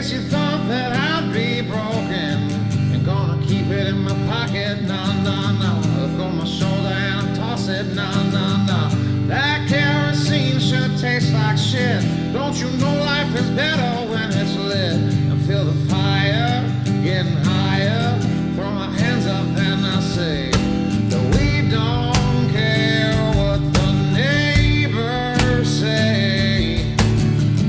guess you thought that I'd be broken and gonna keep it in my pocket. Nah, nah, nah. Look on my shoulder and I toss it. Nah, nah, nah. That kerosene sure tastes like shit. Don't you know life is better when it's lit? I feel the fire getting higher. Throw my hands up and I say that we don't care what the neighbors say.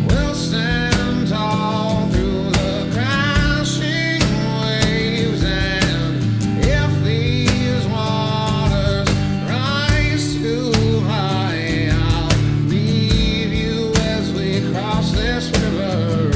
We'll stand tall through the crashing waves, and if these waters rise too high, I'll leave you as we cross this river.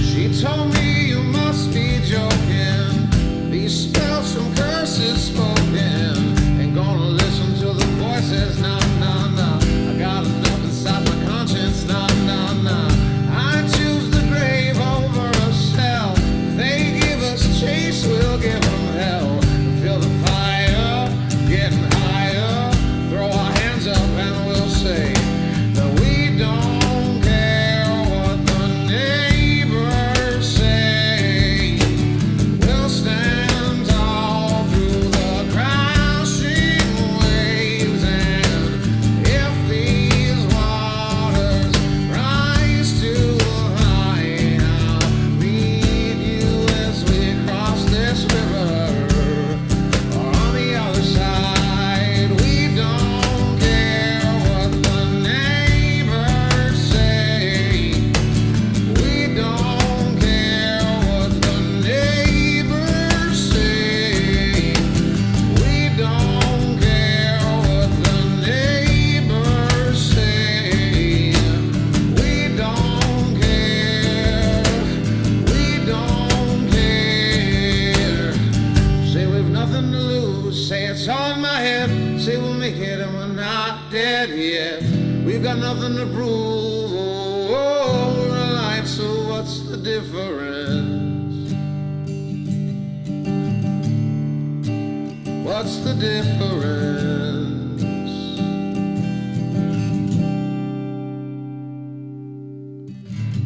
She told me you must be joking. These spells from curses spoken. Ain't gonna listen to the voices. Nah, nah, nah. I got enough inside my conscience. Nah, nah, nah. I choose the grave over a cell. If they give us chase, we'll give them hell. Feel the fire getting higher. Throw our hands up and we'll say that we don't care what the neighbors say. We'll stand tall through the crashing waves, and if these waters rise too high, I'll lead you as we cross this river. Or on the other side, we don't care what the neighbors say. We don't care what the neighbors say. We don't care what the neighbors say. We don't care. We don't care. Say we've nothing to lose. Say it's all in my head. Say we'll make it and we're not dead yet. We've got nothing to prove. Oh, we're alive, so what's the difference? What's the difference?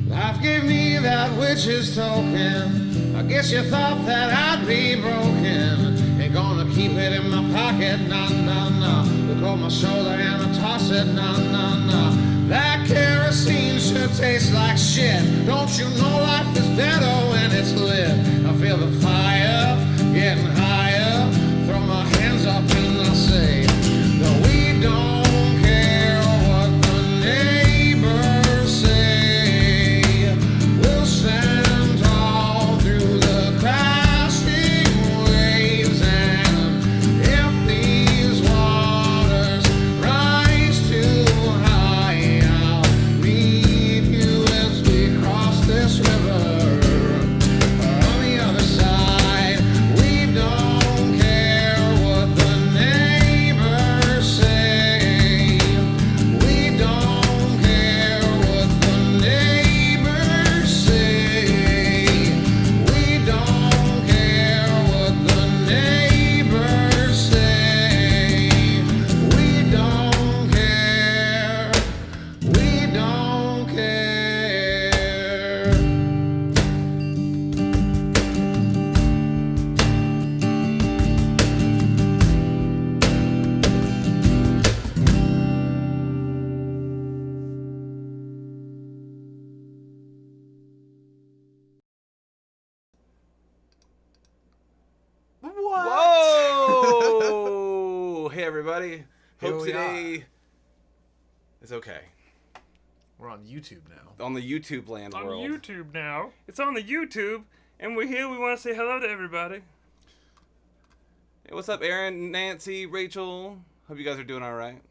Life gave me that witch's token. I guess you thought that I'd be broken. Ain't gonna keep it in my pocket. Nah, nah, nah. Look on my shoulder and I toss it. Nah, nah, nah. That kerosene sure tastes like shit. Don't you know life is better when it's lit? I feel the fire getting higher. Throw my hands up and I say that we don't care what the neighbors say. We'll stand tall through the crashing waves, and if these waters rise too high, I'll lead you as we cross this river. On the other side, we don't care what the neighbors say. We don't care what the neighbors say. We don't care what the neighbors say. We don't care. We don't care. Whoa! Hey everybody. Here Hope we today is okay. We're on YouTube now. On the YouTube land on world. YouTube now. It's on the YouTube, and we're here. We want to say hello to everybody. Hey, what's up, Aaron, Nancy, Rachel? Hope you guys are doing all right.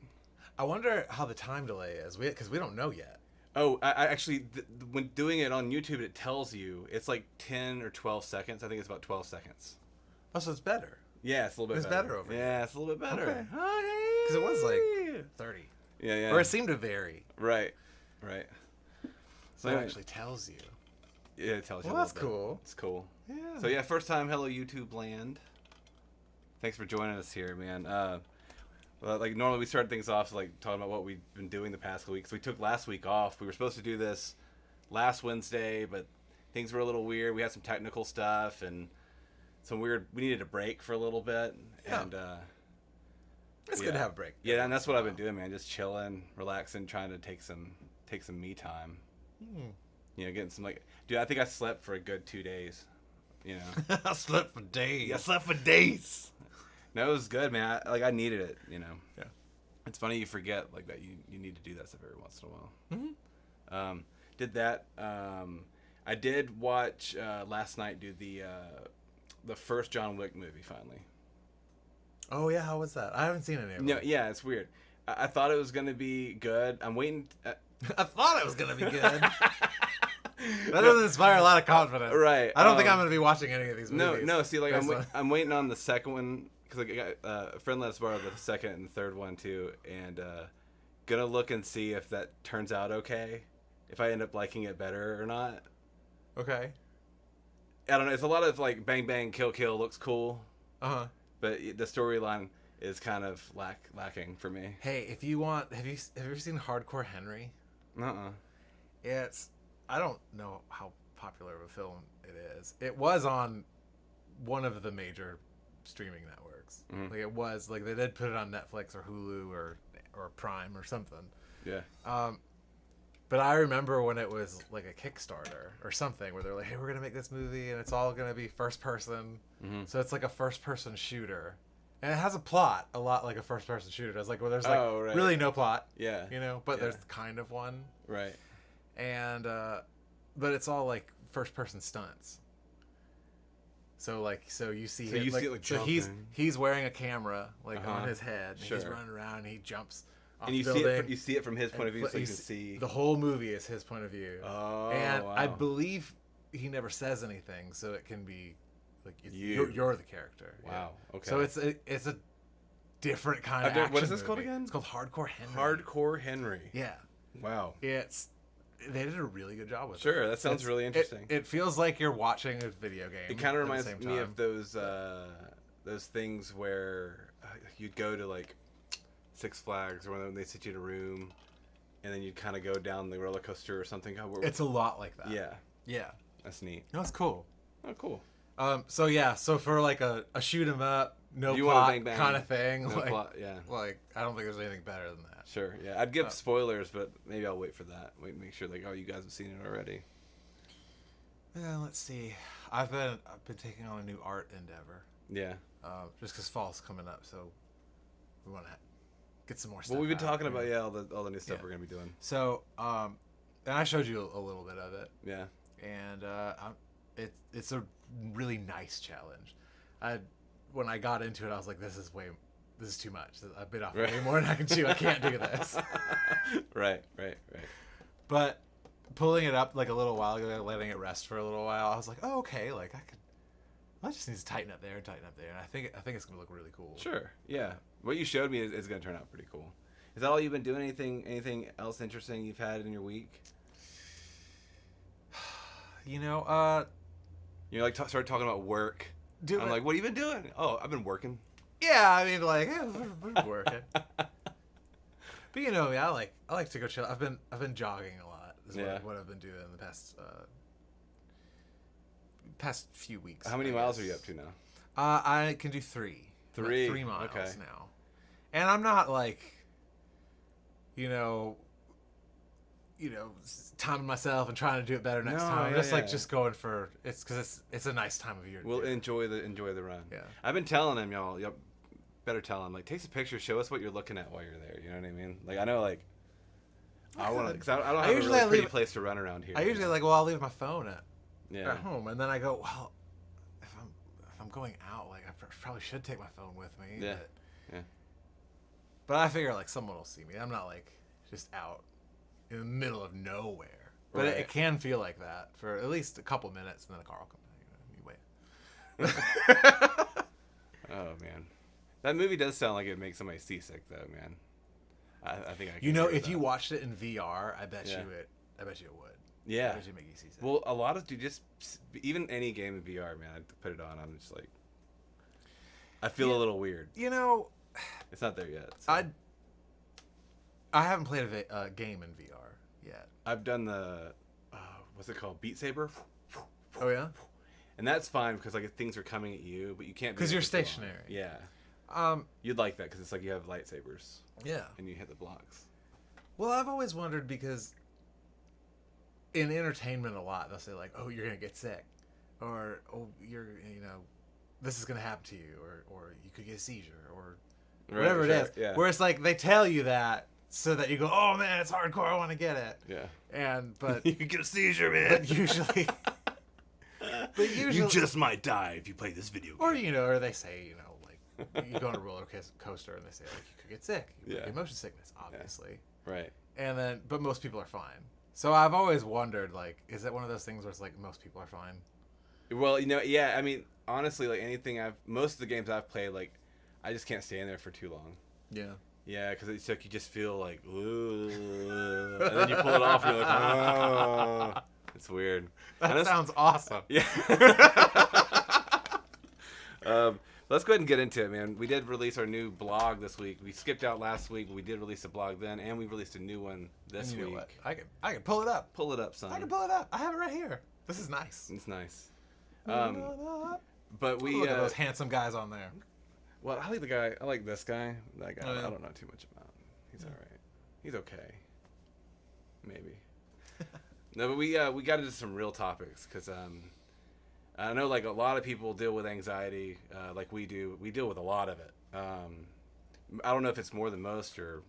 I wonder how the time delay is, because we don't know yet. Oh, I actually, when doing it on YouTube, it tells you it's like 10 or 12 seconds. I think it's about 12 seconds. Oh, so it's better. Yeah, it's a little bit It's better. better over here. Yeah, it's a little bit better. Okay. Oh, Because it was like hey. 30. Yeah. Or it seemed to vary. Right. So it actually tells you. Yeah, it tells you. Well, a that's little bit. cool. It's cool. Yeah. So yeah, first time, hello YouTube land. Thanks for joining us here, man. Like normally we start things off like talking about what we've been doing the past couple weeks. We took last week off. We were supposed to do this last Wednesday, but things were a little weird. We had some technical stuff and some weird. We needed a break for a little bit, Yeah. and It's good to have a break. Yeah, and that's what I've been doing, man. Just chilling, relaxing, trying to take some me time. You know, getting some dude. I think I slept for a good 2 days. You know, I slept for days. I slept for days. No, it was good, man. I needed it. You know. Yeah. It's funny you forget like that. You need to do that stuff every once in a while. Mm-hmm. Did that. I did watch last night. Do the first John Wick movie finally. Oh yeah, how was that? I haven't seen any of it. No, yeah, it's weird. I thought it was gonna be good. I'm waiting. I thought it was gonna be good. That doesn't inspire a lot of confidence. Right. I don't think I'm gonna be watching any of these movies. No. See, like Based on- I'm waiting on the second one because I got a friend let us borrow the second and third one too, and gonna look and see if that turns out okay. If I end up liking it better or not. Okay. I don't know. It's a lot of like bang bang kill kill looks cool, but the storyline is kind of lacking for me. Hey, if you want, have you ever seen Hardcore Henry? It's, I don't know how popular of a film it is. It was on one of the major streaming networks. Like it was like they did put it on Netflix or Hulu or Prime or something. Yeah. But I remember when it was like a Kickstarter or something where they're like, hey, we're gonna make this movie and it's all gonna be first person. So it's like a first person shooter. And it has a plot a lot like a first person shooter. It's like where there's like really no plot. Yeah. You know, but there's kind of one. Right. And but it's all like first person stunts. So you see him, you see it, like, so jumping. he's wearing a camera like on his head and Sure. he's running around and he jumps off And you the see building. you see it from his point of view, so you can see the whole movie is his point of view. Oh, and wow. I believe he never says anything, so it can be like You. you're the character. Wow. Yeah. Okay. So it's a different kind of I've never- action what is this called movie. again? It's called Hardcore Henry. Hardcore Henry. Yeah. Wow. They did a really good job with it. Sure, that sounds really interesting. It feels like you're watching a video game. It kind of at the reminds same me time. of those things where you'd go to like Six Flags or when they sit you in a room, and then you'd kind of go down the roller coaster or something. It's a lot like that. Yeah, Yeah. that's neat. No, it's cool. Oh, cool. So for like a shoot 'em up, no You want a plot bang bang. kind of thing, No like plot, yeah. like I don't think there's anything better than that. Sure, yeah. I'd give spoilers, but maybe I'll wait for that. Wait, make sure like, oh, you guys have seen it already. Yeah, let's see. I've been taking on a new art endeavor. Yeah. Just because fall's coming up, so we want to get some more stuff. Well, we've been out. talking about all the new stuff Yeah. we're gonna be doing. So, and I showed you a little bit of it, Yeah. and it's a really nice challenge. When I got into it, I was like, this is too much. I bit off way more than I can chew. I can't do this. Right. But pulling it up like a little while ago, letting it rest for a little while, I was like, oh, okay, like I just need to tighten up there, and I think it's gonna look really cool. Sure. Yeah. What you showed me is gonna turn out pretty cool. Is that all you've been doing? Anything else interesting you've had in your week? You know, You like started talking about work. I'm like, what have you been doing? Oh, I've been working. yeah, I mean, like, yeah, we're working. But you know me, I like to go chill. I've been jogging a lot. Is what I've been doing in the past few weeks. How many I miles guess. are you up to now? I can do 3. I'm at 3? 3 miles Okay. now, and I'm not like, you know, timing myself and trying to do it better next No, time. I'm yeah, just like yeah. just going for it's because it's a nice time of year. to We'll do it. enjoy the run. Yeah. I've been telling him, y'all better tell him, like, take some pictures, show us what you're looking at while you're there. You know what I mean? Like, I know, like, I want to, because I don't have a really pretty place to run around here. I usually I'll leave my phone at Yeah. home, and then I go, well, if I'm going out, like I probably should take my phone with me. Yeah. Yeah. But I figure like someone will see me. I'm not like just out in the middle of nowhere. But Right. it can feel like that for at least a couple minutes, and then a car will come. You wait. Oh man, that movie does sound like it makes somebody seasick, though, man. I think I can You know, agree with if you that. watched it in VR, I bet Yeah. you it would. Yeah. I bet you make you seasick. Well, a lot of even any game in VR, man, I put it on. I'm just like, I feel a little weird. You know, It's not there yet. So. I haven't played a game in VR yet. I've done the what's it called, Beat Saber. Oh yeah. And that's fine because like things are coming at you, but you can't. Because you're stationary. Yeah. You'd like that because it's like you have lightsabers. Yeah. And you hit the blocks. Well, I've always wondered because in entertainment a lot they'll say like, "Oh, you're gonna get sick," or "Oh, this is gonna happen to you," or "You could get a seizure," or whatever it is. Yeah. Where it's like they tell you that so that you go, "Oh man, it's hardcore. I want to get it." Yeah. But you could get a seizure, man. But usually, you just might die if you play this video game. Or they say, like you go on a roller coaster and they say like you could get sick, you could get motion sickness, obviously. Yeah. Right. And then, but most people are fine. So I've always wondered, like, is it one of those things where it's like most people are fine? Well, yeah. I mean, honestly, like most of the games I've played, like, I just can't stand there for too long. Yeah. Yeah, because it's like you just feel like, ooh, and then you pull it off and you're like, oh. It's weird. That sounds awesome. Yeah. Let's go ahead and get into it, man. We did release our new blog this week. We skipped out last week, but we did release a blog then, and we released a new one this week. What? I can pull it up. Pull it up, son. I can pull it up. I have it right here. This is nice. It's nice. But we look at those handsome guys on there. Well, I like the guy. I like this guy. That guy. Oh, yeah. I don't know too much about him. He's all right. He's okay. Maybe. No, but we got into some real topics because I know like a lot of people deal with anxiety like we do. We deal with a lot of it. I don't know if it's more than most or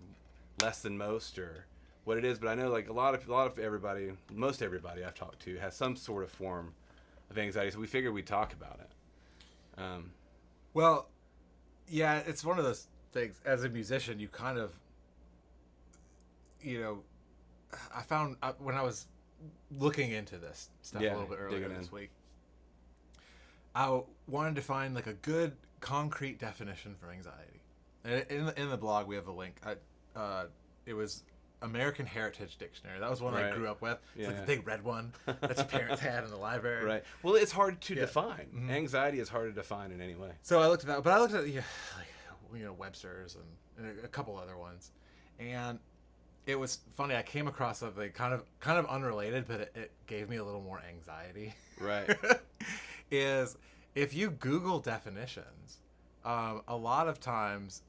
less than most or what it is, but I know like a lot of everybody, most everybody I've talked to has some sort of form of anxiety. So we figured we'd talk about it. Well, yeah, it's one of those things. As a musician, you kind of, I found when I was looking into this stuff a little bit earlier this week, I wanted to find like a good concrete definition for anxiety. And in the blog, we have a link. It was American Heritage Dictionary. That was one I grew up with. It's like the big red one that your parents had in the library. Right. Well, it's hard to define. Mm-hmm. Anxiety is hard to define in any way. So I looked at that, but I looked at Webster's and a couple other ones, and it was funny. I came across something kind of unrelated, but it gave me a little more anxiety. Right. Is if you Google definitions, a lot of times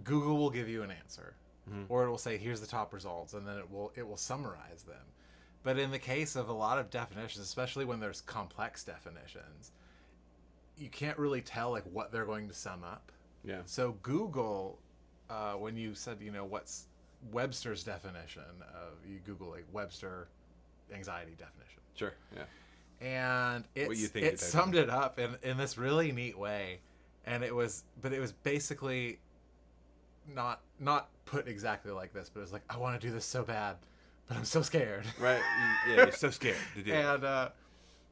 Google will give you an answer, or it will say here's the top results, and then it will summarize them. But in the case of a lot of definitions, especially when there's complex definitions, you can't really tell like what they're going to sum up. Yeah. So Google, when you said what's Webster's definition of, you Google like Webster anxiety definition. Sure. Yeah. And it summed it up in this really neat way, and it was basically not put exactly like this, but it was like, I want to do this so bad, but I'm so scared. Right. Yeah, you're so scared to do it. And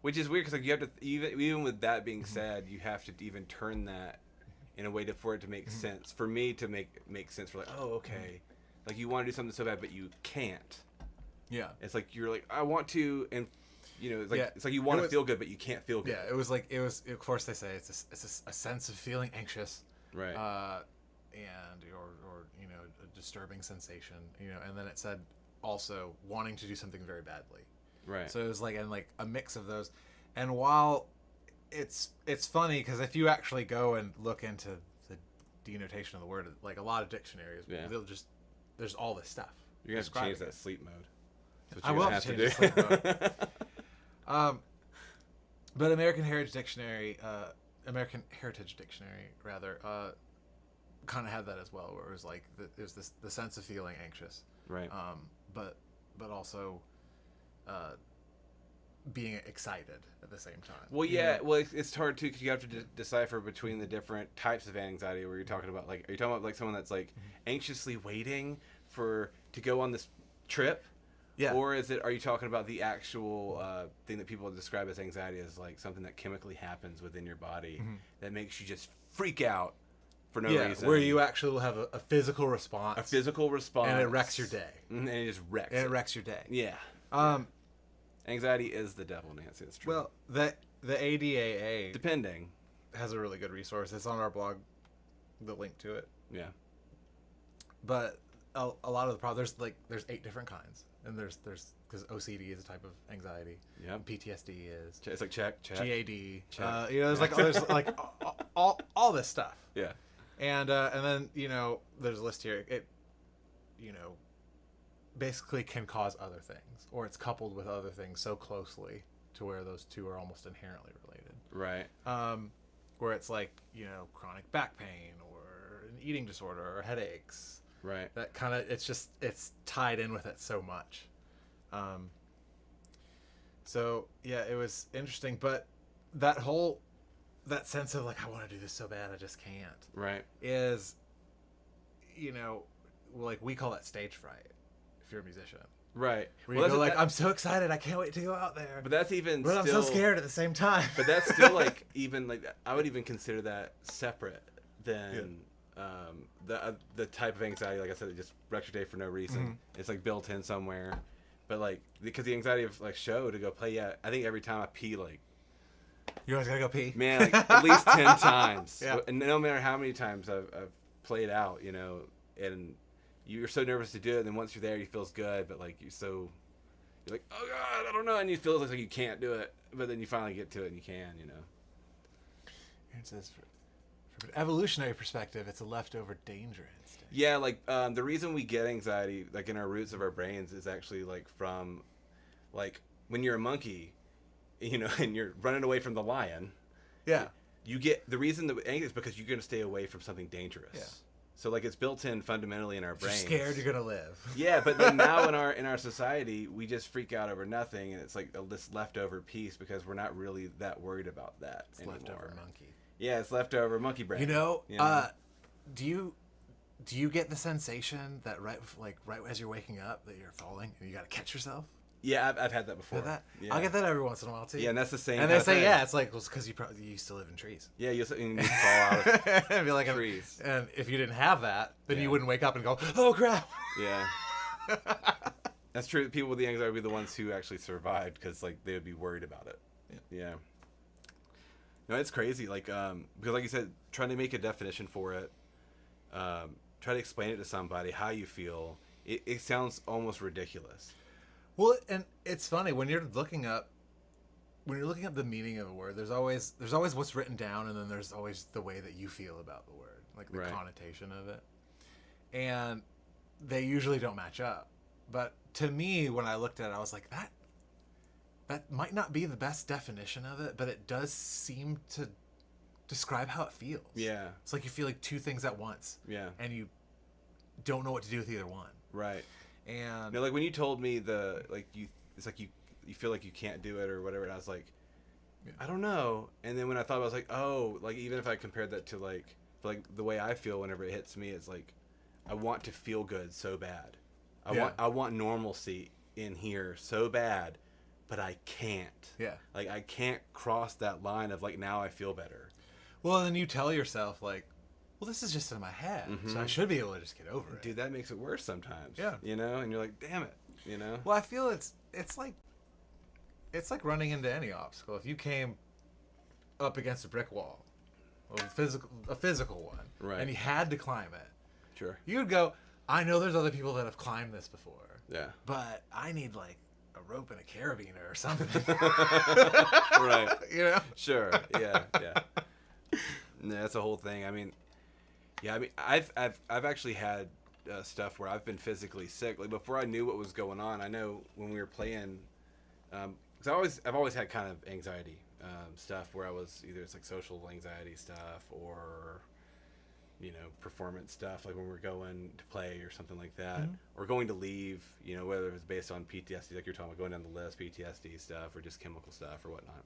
which is weird because like you have to even with that being said, you have to even turn that in a way for it to make sense. For me to make sense for like, oh, okay, like you want to do something so bad, but you can't. Yeah. It's like you're like, I want to, and it's like you want to feel good, but you can't feel good. Yeah, it was of course they say it's a sense of feeling anxious, right? And or a disturbing sensation, and then it said also wanting to do something very badly, right? So it was like a mix of those, and while it's funny because if you actually go and look into the denotation of the word, like a lot of dictionaries, there's all this stuff. You're gonna have to change that sleep mode. I will have to change the sleep mode. But American Heritage Dictionary, kind of had that as well, where it was like there's the sense of feeling anxious, right? But also being excited at the same time. Well, yeah. Well, it's hard too because you have to decipher between the different types of anxiety. Where you're talking about like, are you talking about like someone that's like anxiously waiting to go on this trip? Yeah. Or are you talking about the actual thing that people describe as anxiety as like something that chemically happens within your body that makes you just freak out for no reason? Where you actually will have a physical response. A physical response. And it wrecks your day. And it just wrecks it wrecks your day. Yeah. Anxiety is the devil, Nancy. It's true. Well, the ADAA depending has a really good resource. It's on our blog. the link to it. Yeah. But a lot of the problems, there's 8 different kinds, and there's because OCD is a type of anxiety. Yeah. PTSD is. It's like check. GAD. Check. There's like all this stuff. Yeah. And then there's a list here. It basically can cause other things, or it's coupled with other things so closely to where those two are almost inherently related. Right. Where it's like chronic back pain or an eating disorder or headaches. Right. That kind of it's tied in with it so much. So yeah, it was interesting, but that sense of like I want to do this so bad I just can't. Right. Is like we call that stage fright if you're a musician. Right. Where you go like, I'm so excited, I can't wait to go out there. But that's even But I'm so scared at the same time. But that's still like even like I would even consider that separate than the type of anxiety, like I said, that just wrecks your day for no reason. Mm-hmm. It's like built in somewhere. But like because the anxiety of like show to go play, yeah, I think every time I pee like You always gotta go pee. man, like at least 10 times. Yeah. And no matter how many times I've played out, and you're so nervous to do it, and then once you're there, it feels good, but like you're like, oh god, I don't know, and you feel like you can't do it, but then you finally get to it and you can, It says from an evolutionary perspective, it's a leftover danger instinct. Yeah, like the reason we get anxiety, like in our roots of our brains, is actually like from, like when you're a monkey, and you're running away from the lion. Yeah. You get the reason that angry is because you're going to stay away from something dangerous. Yeah. So like it's built in fundamentally in our brains. If you're scared, you're gonna live. Yeah, but then now in our society, we just freak out over nothing, and it's like this leftover piece because we're not really that worried about that It's anymore. leftover monkey. Yeah, it's leftover monkey brain. Do you get the sensation that right as you're waking up that you're falling and you gotta catch yourself? Yeah, I've had that before. Yeah. I get that every once in a while too. Yeah, and that's the same. And they say, yeah, it's like, well, it's because you used to live in trees. Yeah, you fall out of It'd be like trees. And if you didn't have that, then Yeah. you wouldn't wake up and go, oh crap. Yeah. That's true. People with the anxiety would be the ones who actually survived because like they would be worried about it. Yeah. No, it's crazy. Like, because like you said, trying to make a definition for it, try to explain it to somebody how you feel. It sounds almost ridiculous. Well, and it's funny when you're looking up the meaning of a word. There's always what's written down, and then there's always the way that you feel about the word, like the connotation of it, and they usually don't match up. But to me, when I looked at it, I was like, that might not be the best definition of it, but it does seem to describe how it feels. Yeah, it's like you feel like two things at once. Yeah, and you don't know what to do with either one. Right. And like when you told me it's like you feel like you can't do it or whatever, and I was like, I don't know. And then when I thought, I was like, oh, like even if I compared that to like the way I feel whenever it hits me, it's like I want to feel good so bad. I want normalcy in here so bad, but I can't. Yeah. Like I can't cross that line of like now I feel better. Well, then you tell yourself like, well, this is just in my head, so I should be able to just get over it. Dude, that makes it worse sometimes. Yeah. And you're like, damn it. Well, I feel it's like running into any obstacle. If you came up against a brick wall, a physical one, right, and you had to climb it, sure, you would go, I know there's other people that have climbed this before. Yeah. But I need like a rope and a carabiner or something. Right. Sure. Yeah. Yeah. No, that's the whole thing. I mean, I've actually had stuff where I've been physically sick. Like before I knew what was going on, I know when we were playing, because I've always had kind of anxiety stuff where I was either it's like social anxiety stuff or performance stuff, like when we're going to play or something like that, or going to leave, whether it's based on PTSD, like you're talking about going down the list, PTSD stuff or just chemical stuff or whatnot.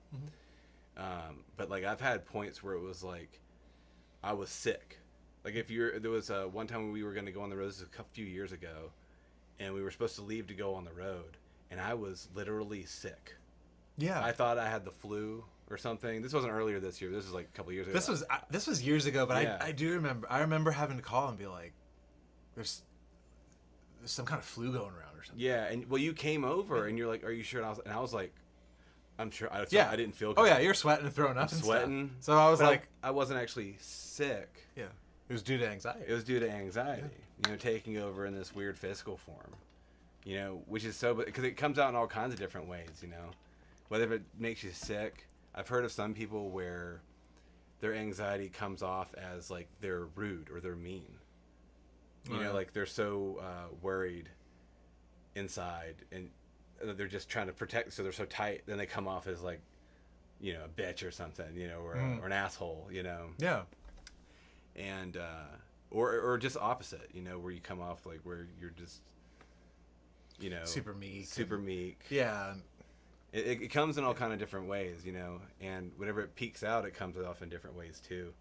But like I've had points where it was like I was sick. Like there was one time when we were going to go on the road, this was a few years ago, and we were supposed to leave to go on the road, and I was literally sick. Yeah. I thought I had the flu or something. This wasn't earlier this year. This was like a couple years ago. This was years ago, but yeah. I do remember. I remember having to call and be like, "There's some kind of flu going around or something." Yeah, and you came over and you're like, "Are you sure?" And I was like, "I'm sure." I didn't feel good. Oh yeah, you're sweating and throwing up. Sweating. So I was like, I wasn't actually sick. Yeah. It was due to anxiety. It was due to anxiety, taking over in this weird physical form, which is so, because it comes out in all kinds of different ways, whether it makes you sick. I've heard of some people where their anxiety comes off as like they're rude or they're mean, like they're so worried inside and they're just trying to protect, so they're so tight, then they come off as like, a bitch or something, or an asshole, Yeah. And or just opposite, where you come off like where you're just, super meek. Super meek. Yeah. It comes in all kind of different ways, and whenever it peaks out, it comes off in different ways too.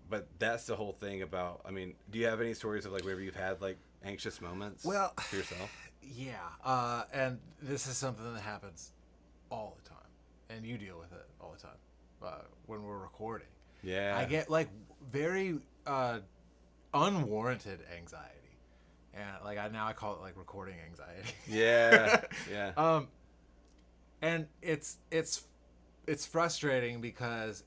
But that's the whole thing about. I mean, do you have any stories of like whenever you've had like anxious moments? Well, for yourself. Yeah. And this is something that happens all the time, and you deal with it all the time when we're recording. Yeah. I get like very unwarranted anxiety, and like I call it like recording anxiety. Yeah. Yeah. And it's frustrating because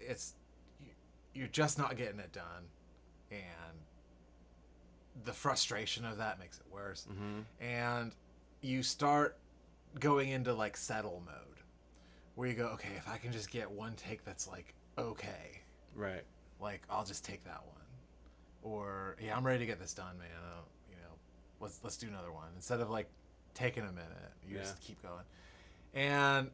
you're just not getting it done, and the frustration of that makes it worse. And you start going into like settle mode, where you go, okay, if I can just get one take that's like okay, right, like I'll just take that one, or yeah, I'm ready to get this done, man. Let's do another one instead of like taking a minute. You just keep going, and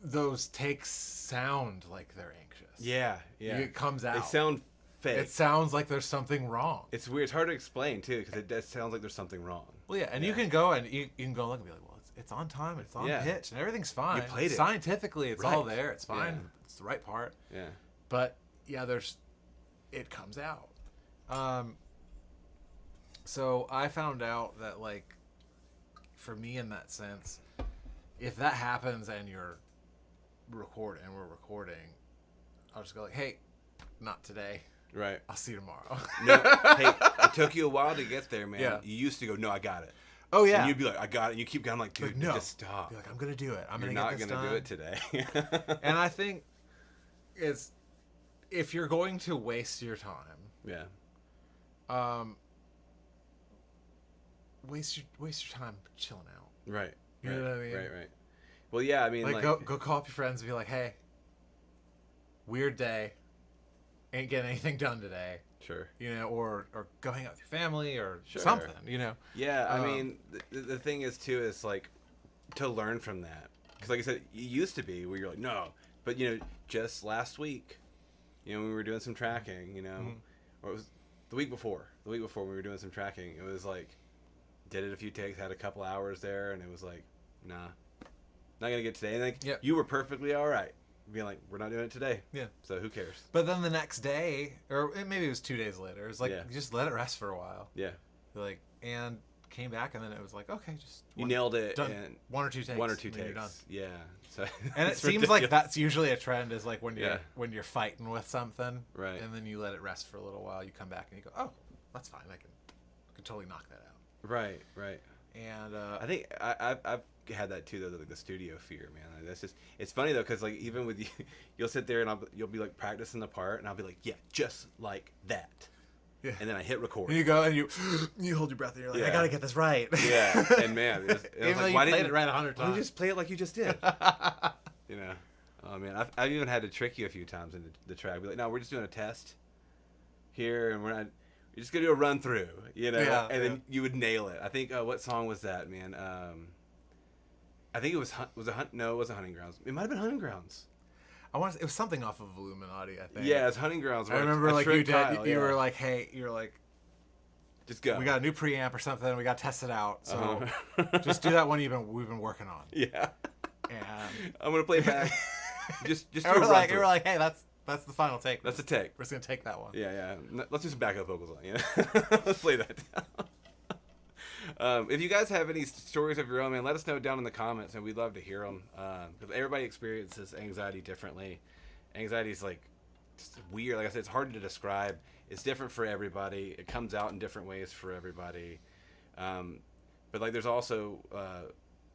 those takes sound like they're anxious. Yeah. It comes out. They sound fake. It sounds like there's something wrong. It's weird. It's hard to explain too, because it does sounds like there's something wrong. Well, yeah, and you can go and you can go look and be like, well, it's on time, it's on pitch, and everything's fine. You played it. Scientifically, it's all Right. there. It's fine. Yeah. It's the right part. Yeah. But yeah, it comes out. So I found out that like, for me in that sense, if that happens and we're recording, I'll just go like, hey, not today. Right. I'll see you tomorrow. No, hey, it took you a while to get there, man. Yeah. You used to go, no, I got it. Oh yeah. And you'd be like, I got it. And you keep going, I'm like, dude, Like, no. just stop. Be like, I'm gonna do it. I'm You're gonna not get this gonna done. do it today. And I think it's, if you're going to waste your time, Yeah. waste your time chilling out. Right. You know what I mean? Right. Well, yeah, I mean, Like go call up your friends and be like, hey, weird day, ain't getting anything done today. Sure. Or go hang out with your family or Sure. something. Yeah, I mean, the thing is too is like to learn from that, because like I said, it used to be where you're like, no, but just last week, when we were doing some tracking, or it was the week before when we were doing some tracking, it was like, did it a few takes, had a couple hours there, and it was like, nah, not gonna get today. And like, Yep. you were perfectly all right, being like, we're not doing it today. Yeah. So who cares? But then the next day, or maybe it was 2 days later, it was like, Yeah. just let it rest for a while. Yeah. Like, and came back, and then it was like, okay, just You nailed it. done. And One or two takes. one or two and then takes. you're done. Yeah. So And it it's seems like ridiculous. that's usually a trend, is like when Yeah. you're fighting with something, Right. and then you let it rest for a little while. You come back and you go, oh, that's fine. I can totally knock that out. Right. And I think I've had that too, though, like the studio fear, man. Like, that's just, it's funny though, because like even with you, you'll sit there and you'll be like practicing the part, and I'll be like, yeah, just like that. Yeah. And then I hit record. And you go and you hold your breath and you're like, Yeah. I gotta get this right. Yeah, and man, it was Even though like, you why played didn't it right 100 Why don't times. you just play it like you just did? Oh man, I've even had to trick you a few times in the track. Be like, no, we're just doing a test here, and we're just gonna do a run through, Yeah, and then you would nail it. I think what song was that, man? I think it was no, it wasn't Hunting Grounds. It might have been Hunting Grounds. It was something off of Illuminati, I think. Yeah, it's Hunting Grounds. I remember like you tricked did. Kyle, You yeah. were like, hey, you're like, just go. we got a new preamp or something. We got to test it out. So Uh-huh. just do that one we've been working on. Yeah. And I'm gonna play it back. just do and a we're run like, through. hey, that's the final take. That's a take. We're just gonna take that one. Yeah. Let's do some backup vocals on it. Let's play that down. If you guys have any stories of your own, man, let us know down in the comments, and we'd love to hear them. Because everybody experiences anxiety differently. Anxiety is like just weird. Like I said, it's hard to describe. It's different for everybody. It comes out in different ways for everybody. But like, there's also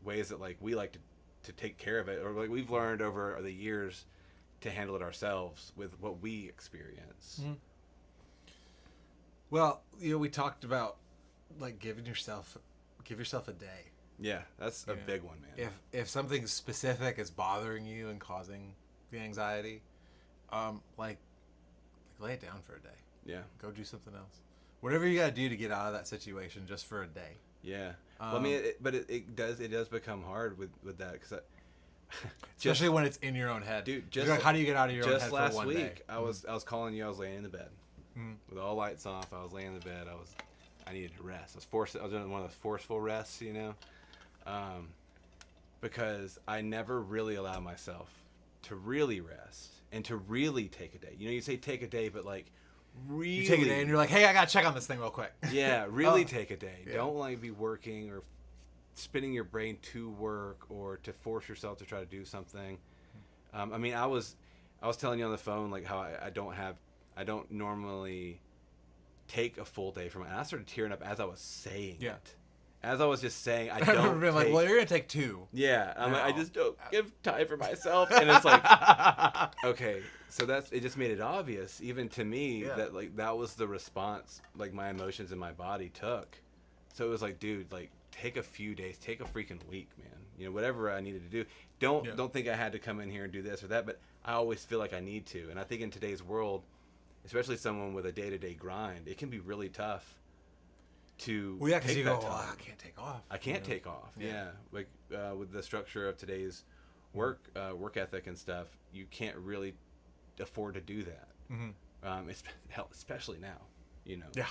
ways that like we like to take care of it, or like we've learned over the years to handle it ourselves with what we experience. Well, we talked about like give yourself a day. Yeah, that's a big one, man. If something specific is bothering you and causing the anxiety, like lay it down for a day. Yeah. Go do something else. Whatever you gotta do to get out of that situation, just for a day. Yeah. Well, I mean, it does become hard with that because especially when it's in your own head, dude. Like, how do you get out of your own head for one day? Just last week, I was calling you. I was laying in the bed with all lights off. I was laying in the bed. I needed to rest. I was doing one of those forceful rests, because I never really allow myself to really rest and to really take a day. You say take a day, but like really you take a day and you're like, hey, I gotta check on this thing real quick. Yeah, really take a day. Yeah. Don't like be working or spinning your brain to work or to force yourself to try to do something. I mean, I was telling you on the phone like how I don't normally take a full day from it. And I started tearing up as I was saying it. As I was just saying, I don't been like, well, you're gonna take 2. Yeah, I'm like, I just don't give time for myself, and it's like, okay, so it just made it obvious, even to me, that like that was the response, like my emotions and my body took. So it was like, dude, like take a few days, take a freaking week, man. Whatever I needed to do. Don't think I had to come in here and do this or that, but I always feel like I need to, and I think in today's world, especially someone with a day-to-day grind, it can be really tough to because you go, time. I can't take off. I can't take off. Yeah, like with the structure of today's work ethic and stuff, you can't really afford to do that. Especially now, Yeah.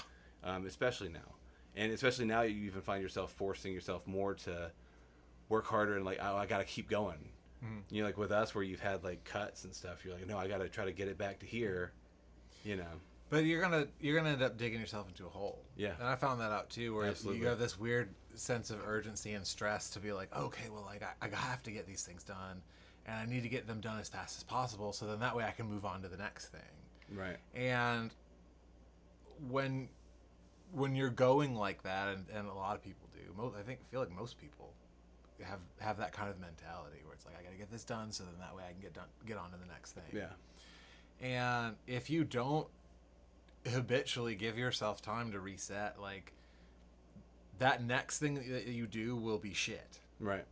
Especially now, and especially now you even find yourself forcing yourself more to work harder and like, oh, I got to keep going. Like with us, where you've had like cuts and stuff, you're like, no, I got to try to get it back to here. But you're gonna end up digging yourself into a hole. Yeah. And I found that out too, where you have this weird sense of urgency and stress to be like, okay, well, like I have to get these things done, and I need to get them done as fast as possible, so then that way I can move on to the next thing. Right. And when you're going like that, and a lot of people do, I feel like most people have that kind of mentality where it's like, I got to get this done, so then that way I can get on to the next thing. Yeah. And if you don't habitually give yourself time to reset, like that next thing that you do will be shit. Right.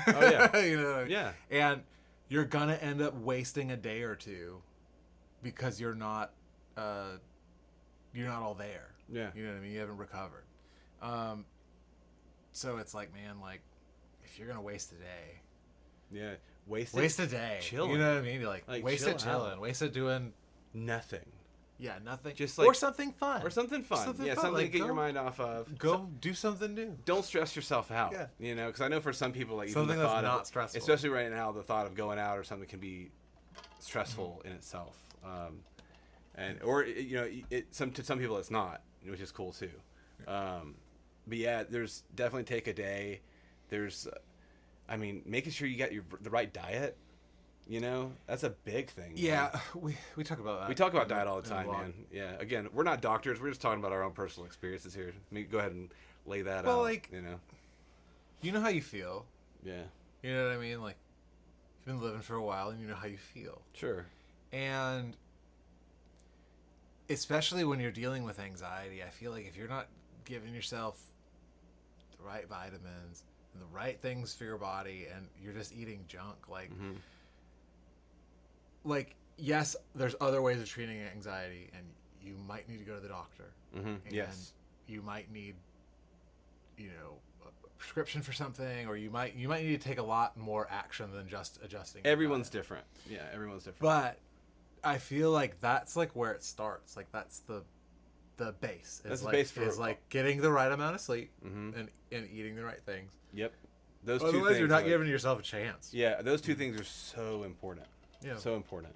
Oh yeah. Yeah. And you're gonna end up wasting a day or two because you're not all there. Yeah. You know what I mean? You haven't recovered. So it's like, man, like if you're gonna waste a day. Yeah. Waste a day. Chilling. You know what I mean? Like waste it chilling. Out. Waste it doing nothing. Yeah, nothing. Just like, or something fun. Something something like, to get your mind off of. Go do something new. Don't stress yourself out. Yeah. Because I know for some people, like something even the thought that's not of, stressful. especially right now, the thought of going out or something can be stressful in itself. To some people it's not, which is cool too. But yeah, there's definitely take a day. There's, making sure you got the right diet. That's a big thing. Yeah, we talk about that. We talk about diet all the time, man. Yeah. Again, we're not doctors. We're just talking about our own personal experiences here. Go ahead and lay that out. Well, like, you know how you feel. Yeah. You know what I mean? Like, you've been living for a while, and you know how you feel. Sure. And especially when you're dealing with anxiety, I feel like if you're not giving yourself the right vitamins and the right things for your body, and you're just eating junk, like. Like, yes, there's other ways of treating anxiety, and you might need to go to the doctor. And yes. You might need, a prescription for something, or you might need to take a lot more action than just adjusting. Everyone's different. Yeah, everyone's different. But I feel like that's like where it starts. Like that's the base. That's the base for like getting the right amount of sleep and eating the right things. Yep. Those Otherwise, two things you're not giving yourself a chance. Yeah, those two things are so important. Yeah. So important.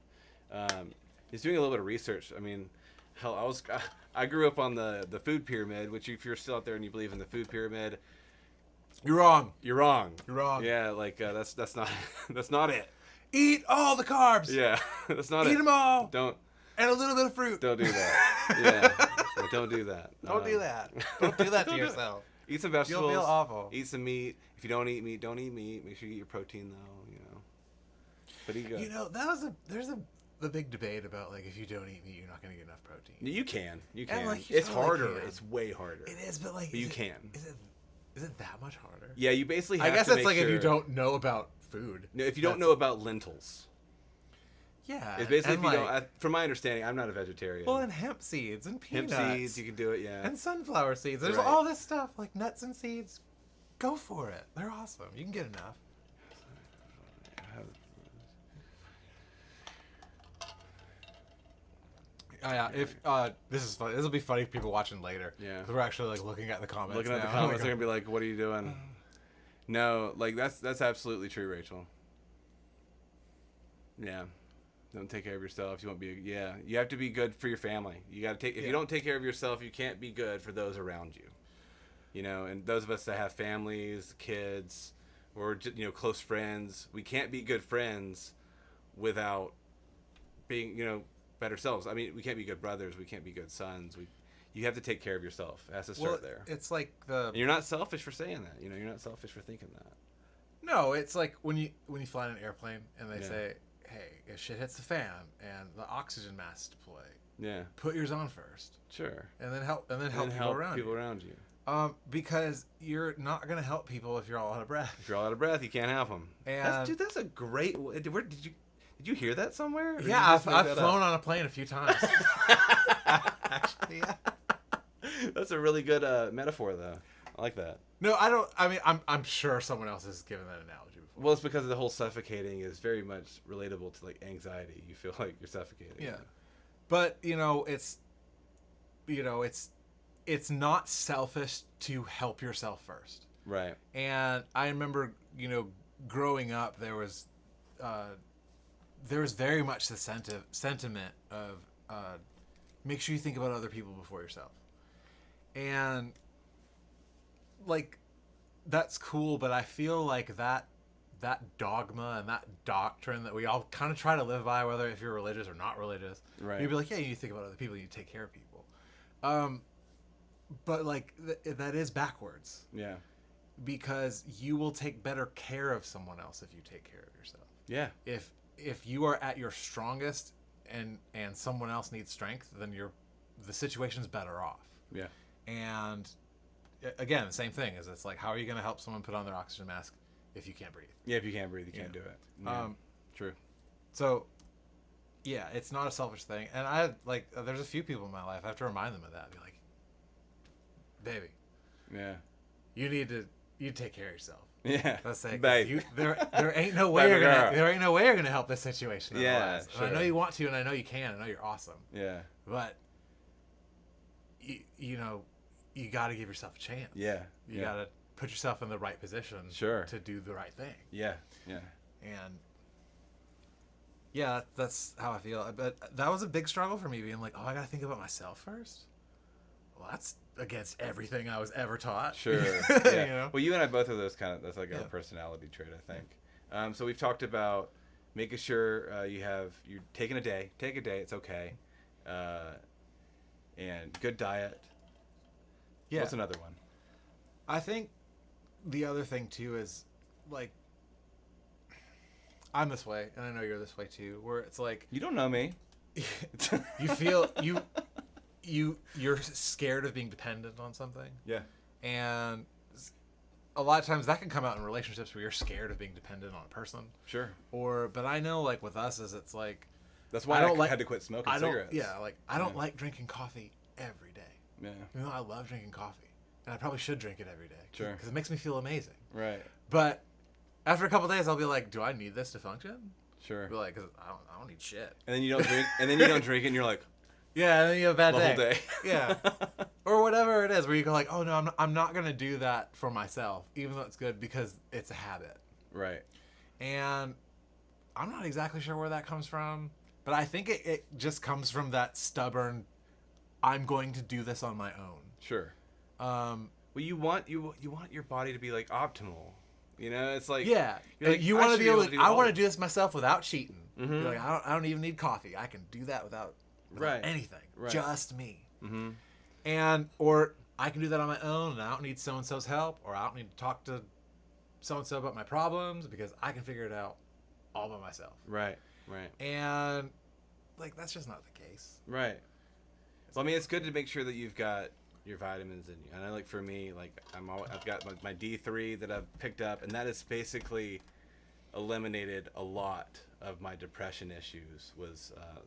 He's doing a little bit of research. Hell, I grew up on the food pyramid, which if you're still out there and you believe in the food pyramid, you're wrong. You're wrong. You're wrong. Yeah, like that's not that's not it. Eat all the carbs. Yeah, that's not it. Eat them all. Don't. And a little bit of fruit. Don't do that. Yeah, don't do that. Don't do that. Don't do that to yourself. Eat some vegetables. You'll feel awful. Eat some meat. If you don't eat meat, don't eat meat. Make sure you eat your protein though. But there's the big debate about like if you don't eat meat, you're not going to get enough protein. You can. And, like, you It's totally harder. can. It's way harder. It is, but like, But you can. Is it that much harder? Yeah, you basically have I guess to that's make like sure, if you don't know about food. No, if you don't know about lentils. Yeah. It's basically and, if you like, don't. From my understanding, I'm not a vegetarian. Well, and hemp seeds and hemp peanuts. seeds, you can do it. Yeah. And sunflower seeds. There's Right. all this stuff like nuts and seeds. Go for it. They're awesome. You can get enough. Oh, yeah, if this is funny. This will be funny for people watching later. Yeah. 'Cause we're actually like looking at the comments. Looking at the now. comments, they're gonna be like, "What are you doing?" No, like that's absolutely true, Rachel. Yeah, don't take care of yourself. You won't be. Yeah, you have to be good for your family. You got to take. If you don't take care of yourself, you can't be good for those around you. You know, and those of us that have families, kids, or just, close friends, we can't be good friends without being better selves. I mean, we can't be good brothers. We can't be good sons. You have to take care of yourself. It has to start there. It's like the. And you're not selfish for saying that. You're not selfish for thinking that. No, it's like when you fly in an airplane and they Yeah. say, "Hey, if shit hits the fan and the oxygen masks deploy, Yeah. put yours on first, Sure. and then help And people around you." you. Because you're not gonna help people if you're all out of breath. If you're all out of breath, you can't help them. And That's a great. Where did you hear that somewhere? Or did you Yeah, just make I've that flown up? on a plane a few times. Actually, yeah. That's a really good metaphor, though. I like that. No, I don't. I mean, I'm sure someone else has given that analogy before. Well, it's because the whole suffocating is very much relatable to like anxiety. You feel like you're suffocating. Yeah, but it's not selfish to help yourself first. Right. And I remember, growing up, there was very much the sentiment of make sure you think about other people before yourself. And like that's cool, but I feel like that dogma and that doctrine that we all kind of try to live by, whether if you're religious or not religious, Right. you'd be like, yeah, you think about other people, you take care of people. But like that is backwards, Yeah. because you will take better care of someone else if you take care of yourself. Yeah. If you are at your strongest and someone else needs strength, then the situation's better off. Yeah. And again, the same thing is, it's like, how are you going to help someone put on their oxygen mask if you can't breathe? Yeah. If you can't breathe, you can't do it. Yeah. True. So yeah, it's not a selfish thing. And there's a few people in my life, I have to remind them of that. Be like, baby, Yeah. you take care of yourself. Yeah. Let's say, Babe. there ain't no way you're gonna help this situation. Yeah, Otherwise. And I know sure. you want to, and I know you can. I know you're awesome. Yeah. But you got to give yourself a chance. Yeah. You got to put yourself in the right position. Sure. To do the right thing. Yeah. Yeah. And yeah, that's how I feel. But that was a big struggle for me, being like, oh, I got to think about myself first. Well, that's against everything I was ever taught. Sure. Yeah. You know? Well, you and I both are those that's like Yeah. our personality trait, I think. So we've talked about making sure you're taking a day. Take a day. It's okay. And good diet. Yeah. What's another one? I think the other thing too is, like, I'm this way, and I know you're this way too, where it's like You don't know me. you feel you're scared of being dependent on something. Yeah. And a lot of times that can come out in relationships where you're scared of being dependent on a person. Sure. But I know, like, with us, is it's like, That's why I had to quit smoking cigarettes. I don't like drinking coffee every day. Yeah. Even though I love drinking coffee, and I probably should drink it every day. Sure. Because it makes me feel amazing. Right. But after a couple days, I'll be like, do I need this to function? Sure. I'll be like, because I don't need shit. And then you don't drink. And then you don't drink, and you're like Yeah, and then you have a bad the day. whole day. Yeah. Or whatever it is, where you go like, oh no, I'm not gonna do that for myself, even though it's good, because it's a habit. Right. And I'm not exactly sure where that comes from, but I think it just comes from that stubborn, I'm going to do this on my own. Sure. Well, you want your body to be like optimal. It's like Yeah, you're like, you I want to should be able to. do I all want to of do this myself without cheating. Mhm. You're like, I don't even need coffee. I can do that without Right. anything. Right. Just me. Mm-hmm. Or I can do that on my own, and I don't need so and so's help, or I don't need to talk to so and so about my problems, because I can figure it out all by myself. Right. Right. And like that's just not the case. Right. Well, I mean, it's good to make sure that you've got your vitamins in you. And I like for me, like I've got my D3 that I've picked up, and that has basically eliminated a lot of my depression issues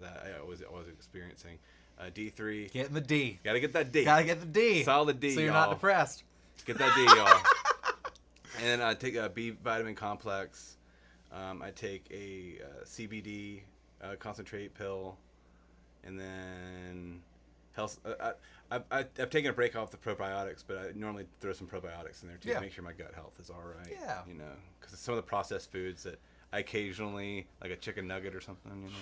that I was experiencing. D3. Getting the D. Gotta get that D. Gotta get the D. Solid D. So you're y'all. not depressed. Get that D, y'all. And then I take a B vitamin complex. I take a CBD concentrate pill, and then health. I've taken a break off the probiotics, but I normally throw some probiotics in there too to make sure my gut health is all right. Yeah. You know, because some of the processed foods that I occasionally, like a chicken nugget or something, you know.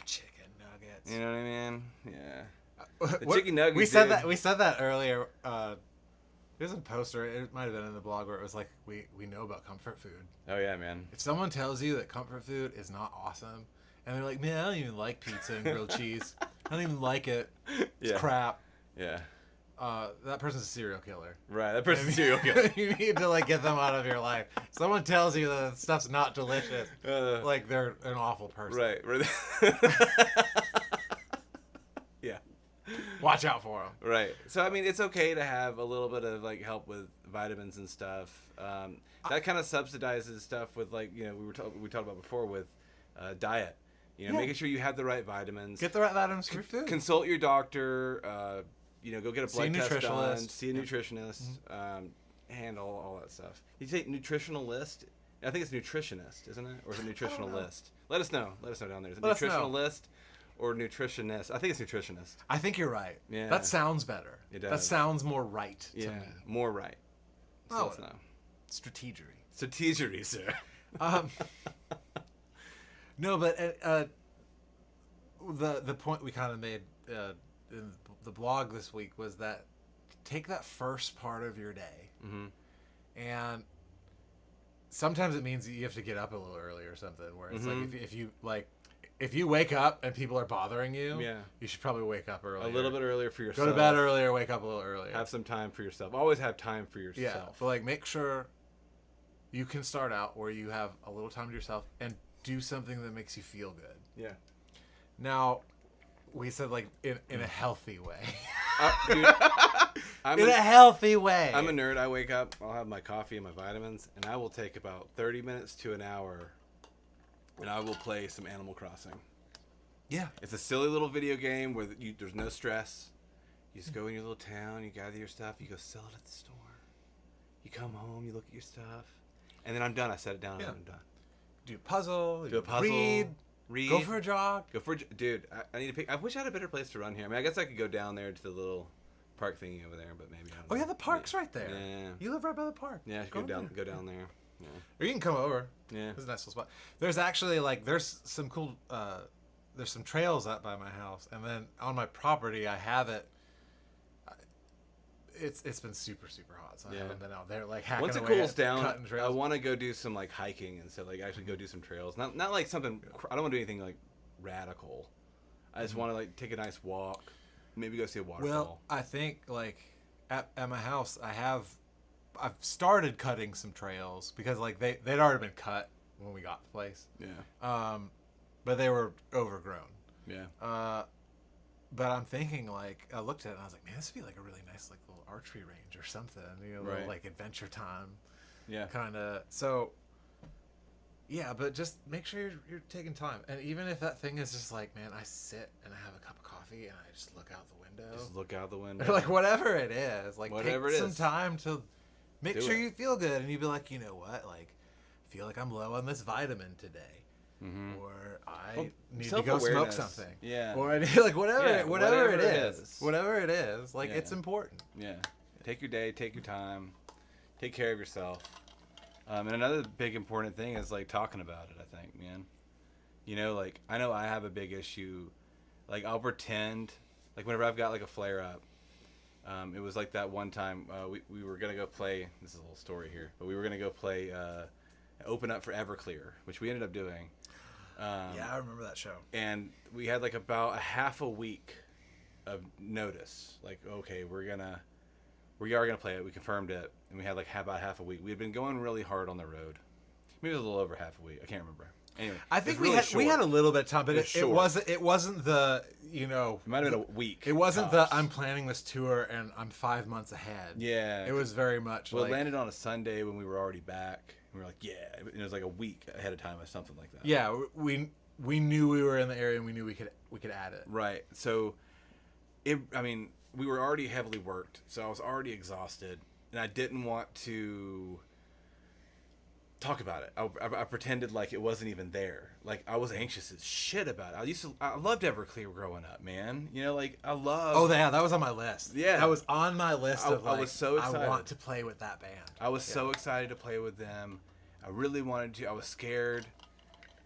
Chicken nuggets. You know what I mean? Yeah. The chicken nuggets. We said that earlier. There's a poster. It might have been in the blog where it was like, we know about comfort food. Oh yeah, man. If someone tells you that comfort food is not awesome, and they're like, man, I don't even like pizza and grilled cheese. I don't even like it. It's crap. Yeah. That person's a serial killer. Right. That person's a serial killer. You need to like get them out of your life. Someone tells you that stuff's not delicious, like they're an awful person. Right. Yeah. Watch out for them. Right. So I mean, it's okay to have a little bit of like help with vitamins and stuff. That kind of subsidizes stuff with like we talked about before with diet. Making sure you have the right vitamins. Get the right vitamins for your food. Consult your doctor. Go get a blood test done. See a nutritionist. Handle all that stuff. You say nutritional list? I think it's nutritionist, isn't it? Or is it nutritional list? Let us know. Let us know down there. Is it nutritional list or nutritionist? I think it's nutritionist. I think you're right. Yeah. That sounds better. It does. That sounds more right to me. More right. So Oh, let's know. Strategery. Strategery, sir. No, but the point we kind of made in the blog this week was that take that first part of your day, and sometimes it means you have to get up a little early or something. Where it's like if you wake up and people are bothering you, you should probably wake up earlier. A little bit earlier for yourself. Go to bed earlier, wake up a little earlier. Have some time for yourself. Always have time for yourself. Yeah, but like make sure you can start out where you have a little time to yourself and do something that makes you feel good. Yeah. Now, we said like in a healthy way. Dude, in a healthy way. I'm a nerd. I wake up, I'll have my coffee and my vitamins, and I will take about 30 minutes to an hour, and I will play some Animal Crossing. Yeah. It's a silly little video game where there's no stress. You just go in your little town, you gather your stuff, you go sell it at the store. You come home, you look at your stuff, and then I'm done. I set it down and I'm done. Do a puzzle. Do a puzzle. Read. Go for a jog. Dude, I need to pick. I wish I had a better place to run here. I mean, I guess I could go down there to the little park thingy over there, but maybe I don't know. Yeah, the park's right there. Yeah. You live right by the park. Yeah, I should go down there. Yeah. Or you can come over. Yeah. It's a nice little spot. There's actually there's some cool there's some trails up by my house, and then on my property I have it. It's been super hot, so I haven't been out there like hacking Once it away cools at down, cutting trails. I want to go do some like hiking and stuff. Like actually go do some trails. Not like something. I don't want to do anything like radical. I just want to like take a nice walk. Maybe go see a waterfall. Well, I think like at my house I've started cutting some trails because like they'd already been cut when we got the place. Yeah. But they were overgrown. Yeah. But I'm thinking like I looked at it and I was like, man, this would be like a really nice like little archery range or something. Little, like adventure time. Yeah. Kind of. So. Yeah, but just make sure you're taking time, and even if that thing is just like, man, I sit and I have a cup of coffee and I just look out the window. Just look out the window. Or like whatever it is, like whatever take it some is. time to make sure it. you feel good, and you be like, you know what, like, I feel like I'm low on this vitamin today. Or I need to go smoke something. Yeah. Or I need, like whatever it is. Whatever it is. Like it's Yeah. important. Yeah. Take your day, take your time, take care of yourself. And another big important thing is like talking about it, I think, man. Like I know I have a big issue. Like I'll pretend, like whenever I've got like a flare up, it was like that one time we were going to go play, this is a little story here, but we were going to go play Open Up for Everclear, which we ended up doing. Yeah, I remember that show. And we had like about a half a week of notice. Like, okay, we are gonna play it. We confirmed it, and we had like about half a week. We had been going really hard on the road. Maybe it was a little over half a week. I can't remember. Anyway, I think it's really we had a short. little bit of time, but It's it short. wasn't the, you know, It might have been a week. it wasn't tops. the I'm planning this tour and I'm 5 months ahead. Yeah. It was very much Well, like it landed on a Sunday when we were already back. We were like, yeah. It was like a week ahead of time or something like that. yeah, we knew we were in the area and we knew we could add it. Right. So, we were already heavily worked, so I was already exhausted, and I didn't want to talk about it. I pretended like it wasn't even there. Like, I was anxious as shit about it. I loved Everclear growing up, man. You know, like, I love. Oh, yeah, that was on my list. Yeah. that was on my list of like I was so excited. I want to play with that band. I was so excited to play with them. I really wanted to. I was scared,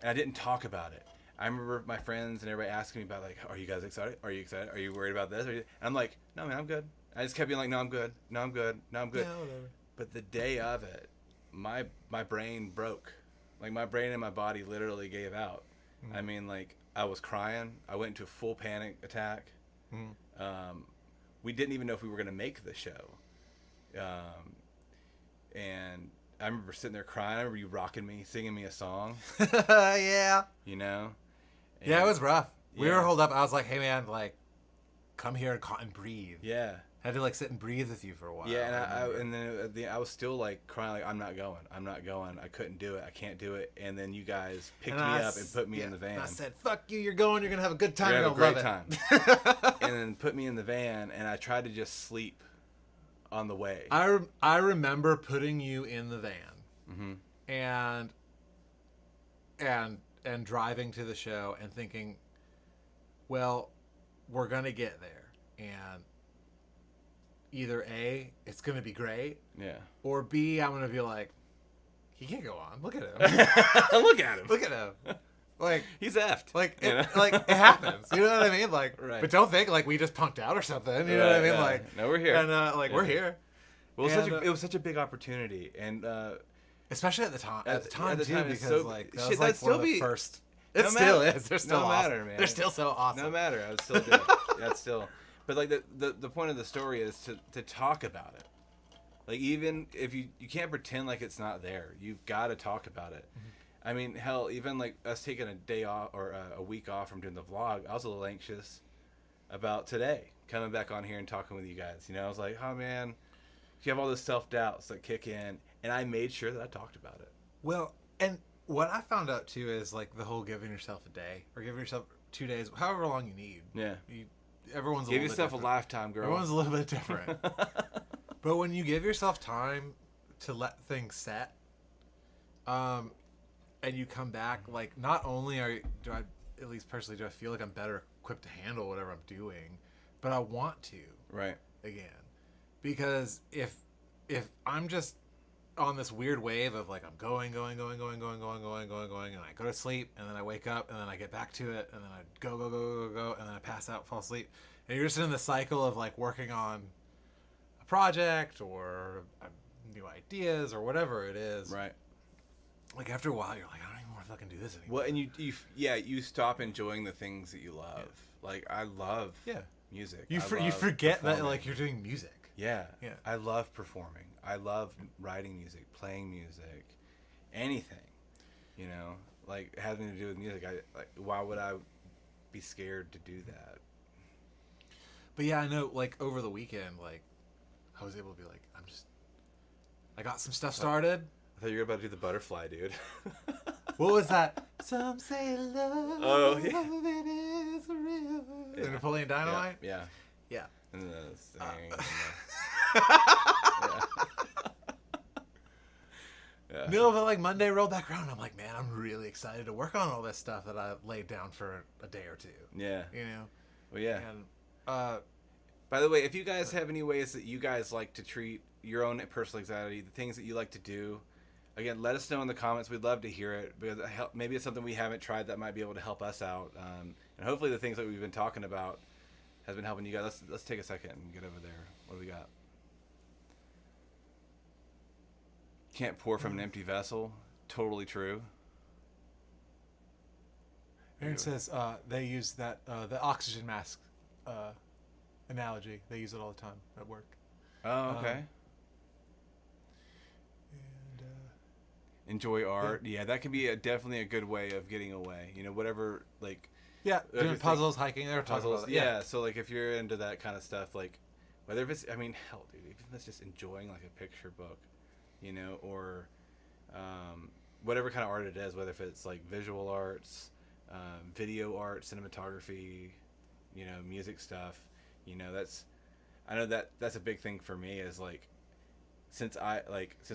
and I didn't talk about it. I remember my friends and everybody asking me about, like, are you guys excited? Are you excited? Are you worried about this? And I'm like, no, man, I'm good. I just kept being like, no, I'm good. No, I'm good. No, I'm good. Yeah, whatever. But the day of it, my brain broke. Like, my brain and my body literally gave out. I mean, like, I was crying. I went into a full panic attack. We didn't even know if we were going to make the show. And I remember sitting there crying. I remember you rocking me, singing me a song, Yeah. you know? Yeah, it was rough. We Yeah. were holed up. I was like, hey, man, like, come here and breathe. Yeah. I had to, like, sit and breathe with you for a while. Yeah, and then I was still like crying, like, I'm not going. I couldn't do it. I can't do it. And then you guys picked me up and put me in the van. And I said, fuck you, you're going, you're going to have a good time. You're You're gonna going have to a great love time. And then put me in the van, and I tried to just sleep on the way. I remember putting you in the van and driving to the show and thinking, well, we're going to get there. And either A, it's going to be great, Yeah. or B, I'm going to be like, he can't go on. Look at him. Look at him. Look at him. Like, He's effed. like, You know? like it happens. You know what I mean? Like, Right. but don't think like we just punked out or something. You know what I mean? yeah. Like, No, we're here. And we're Yeah. here. Well, And, it was such a big opportunity, and Especially at the time. At the time the too, time, it's because so- like that shit, was like that'd one of still the be- first. no It still matter. is. They're still No awesome. matter, man. They're still so awesome. no matter, I would still do it. That's still. But like the point of the story is to talk about it. Like, even if you can't pretend like it's not there, you've got to talk about it. I mean, hell, even like us taking a day off or a week off from doing the vlog, I was a little anxious about today coming back on here and talking with you guys. You know, I was like, oh man, you have all those self-doubts that kick in, and I made sure that I talked about it. Well, and what I found out too is like the whole giving yourself a day or giving yourself 2 days, however long you need. Yeah. Everyone's a Give little yourself bit a different. lifetime, girl. Everyone's a little bit different. But when you give yourself time to let things set, and you come back, like, not only do I, at least personally, do I feel like I'm better equipped to handle whatever I'm doing, but I want to Right. again. Because if I'm just on this weird wave of like I'm going, and I go to sleep, and then I wake up, and then I get back to it, and then I go, and then I pass out, fall asleep, and you're just in the cycle of like working on a project or new ideas or whatever it is. Right. Like after a while, you're like, I don't even want to fucking do this anymore. Well, and you stop enjoying the things that you love. Like, I love music. You I you love forget that performing. like you're doing music. Yeah. Yeah. I love performing. I love writing music, playing music, anything. You know, like having to do with music. Why would I be scared to do that? But yeah, I know. Like over the weekend, like I was able to be like, I got some stuff started. I thought you were about to do the butterfly, dude. What was that? Some say love Oh, yeah. it is real. Yeah. The Napoleon Dynamite? Yeah. Yeah. And the singing. Yeah. No, but like Monday rolled back around. I'm like, man, I'm really excited to work on all this stuff that I laid down for a day or two. Yeah. You know? Well, yeah. And, By the way, if you guys have any ways that you guys like to treat your own personal anxiety, the things that you like to do, again, let us know in the comments. We'd love to hear it, because maybe it's something we haven't tried that might be able to help us out. And hopefully the things that we've been talking about has been helping you guys. Let's take a second and get over there. What do we got? Can't pour from an empty vessel. Totally true. Aaron says they use that the oxygen mask analogy. They use it all the time at work. Oh, okay. And enjoy art. Yeah, that can be definitely a good way of getting away. You know, whatever, like... Yeah, doing puzzles, hiking, they were talking puzzles. about that. Yeah, so, like, if you're into that kind of stuff, like, whether if it's... I mean, hell, dude, even if it's just enjoying, like, a picture book, you know, or whatever kind of art it is, whether if it's, like, visual arts, video art, cinematography, you know, music stuff, you know, that's... I know that's a big thing for me is, like, since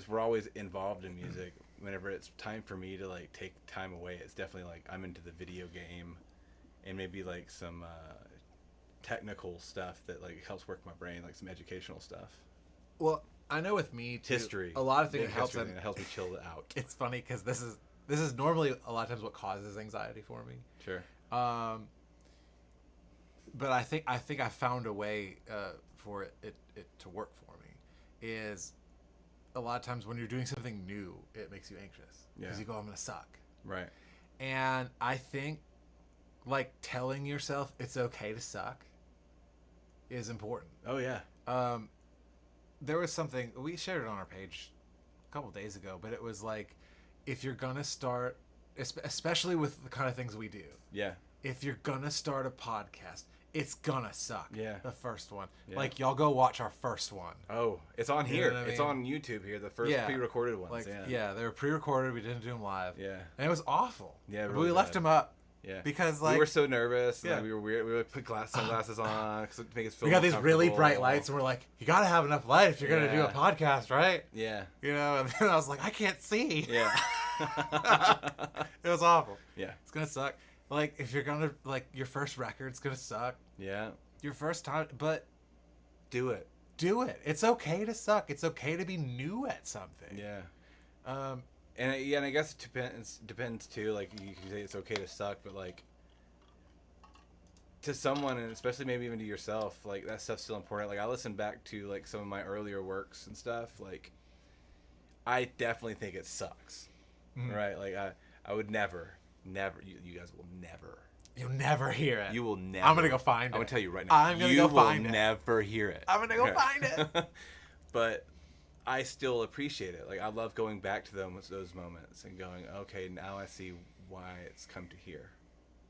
we're always involved in music, whenever it's time for me to, like, take time away, it's definitely, like, I'm into the video game and maybe, like, some technical stuff that, like, helps work my brain, like some educational stuff. Well, I know with me, too, History. a lot of things helps that helps me chill it out. It's funny because this is normally a lot of times what causes anxiety for me. Sure. But I think I found a way for it to work for me. Is a lot of times when you're doing something new, it makes you anxious because you go, I'm gonna suck. Right. And I think, like, telling yourself it's okay to suck is important. Oh yeah. There was something we shared it on our page a couple days ago, but it was like, if you're gonna start, especially with the kind of things we do. Yeah. If you're gonna start a podcast, it's gonna suck. Yeah. The first one. Yeah. Like, y'all go watch our first one. Oh, it's on You here. know what I It's mean? on YouTube here. The first pre-recorded ones. Like, yeah. they were pre-recorded. We didn't do them live. Yeah. And it was awful. Yeah, But really we left bad. them up. Yeah. Because, like, we were so nervous. Yeah. And we were weird. We would put sunglasses on to make us feel we got more these really comfortable. bright lights, and we're like, you gotta have enough light if you're gonna do a Yeah. podcast, right? Yeah. You know, and then I was like, I can't see. Yeah. It was awful. Yeah. It's gonna suck. Like, if you're gonna, like, your first record's gonna suck. Yeah. Your first time, but Do it. do it. It's okay to suck. It's okay to be new at something. Yeah. And And I guess it depends too. Like, you can say it's okay to suck, but, like, to someone, and especially maybe even to yourself, like, that stuff's still important. Like, I listen back to, like, some of my earlier works and stuff. Like, I definitely think it sucks. Mhm. Right? Like, I would never, you guys will never. you'll never hear it. You will never. I'm gonna go find it. I'm gonna tell you right now. I'm gonna you go will find it. never hear it. I'm gonna go find it. But I still appreciate it. Like, I love going back to those moments and going, okay, now I see why it's come to here.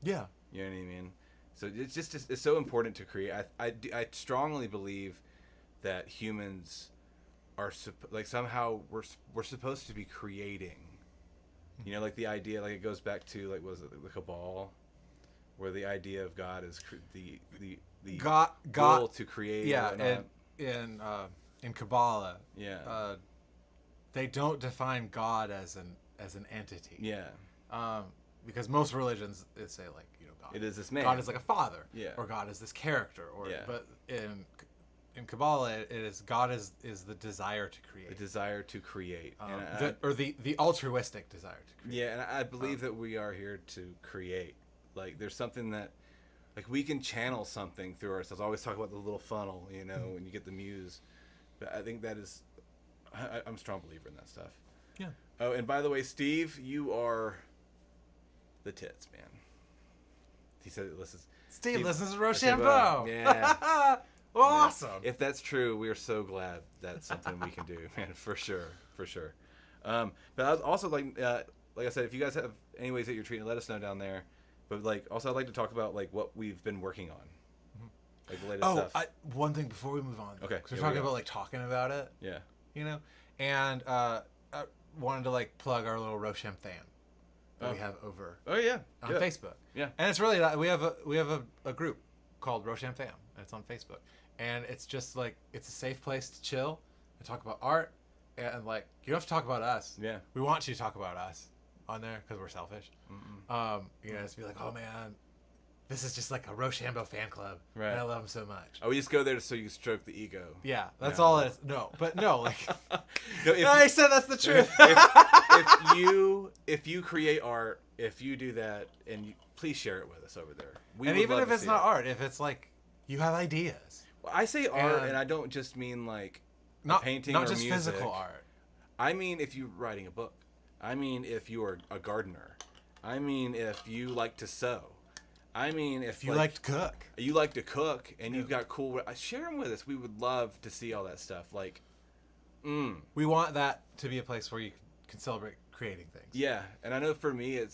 Yeah. You know what I mean? So it's so important to create. I strongly believe that humans are like, somehow we're supposed to be creating. You know, like, the idea, like, it goes back to, like, was it the Cabal, where the idea of God is the God will to create. Yeah, and in Kabbalah, yeah, they don't define God as an entity. yeah. Because most religions, they say, like, you know, God. It is this man. God is like a father. Yeah. Or God is this character. Or Yeah. But in Kabbalah, it is God is the desire to create. The desire to create. The altruistic desire to create. Yeah, and I believe that we are here to create. Like, there's something that, like, we can channel something through ourselves. I always talk about the little funnel, you know, when you get the muse. But I think that is, I'm a strong believer in that stuff. Yeah. Oh, and by the way, Steve, you are the tits, man. He said, Steve listens to Roshambeaux. Roshambeaux. Yeah. Awesome. If that's true, we are so glad that's something we can do, man, for sure. But I was also, like I said, if you guys have any ways that you're treating, let us know down there. But, like, also, I'd like to talk about, like, what we've been working on, like, the latest stuff. One thing before we move on. Okay, Because we're here we talking go. about, like, talking about it. Yeah. You know, and I wanted to, like, plug our little RoshamFAM that we have over Oh yeah. on Yeah. Facebook. Yeah. And it's really we have a group called RoshamFAM, and it's on Facebook, and it's just like, it's a safe place to chill and talk about art, and, like, you don't have to talk about us. Yeah. We want you to talk about us on there because we're selfish. You know, just be like, oh man, this is just like a Roshambeaux fan club, Right. and I love him so much. Oh, we just go there so you can stroke the ego. Yeah, that's No. all it is. No, but no, like, No, if, I said that's the truth. if you create art, if you do that, and please share it with us over there. We And would even love if to it's see not it. art, if it's like you have ideas, Well, I say art, And- and I don't just mean, like, not painting not or just music. physical art. I mean, if you're writing a book. I mean, if you are a gardener. I mean, if you like to sew. I mean, if You like to cook. you like to cook and you've got cool, share them with us. We would love to see all that stuff. Like, We want that to be a place where you can celebrate creating things. Yeah, and I know for me, it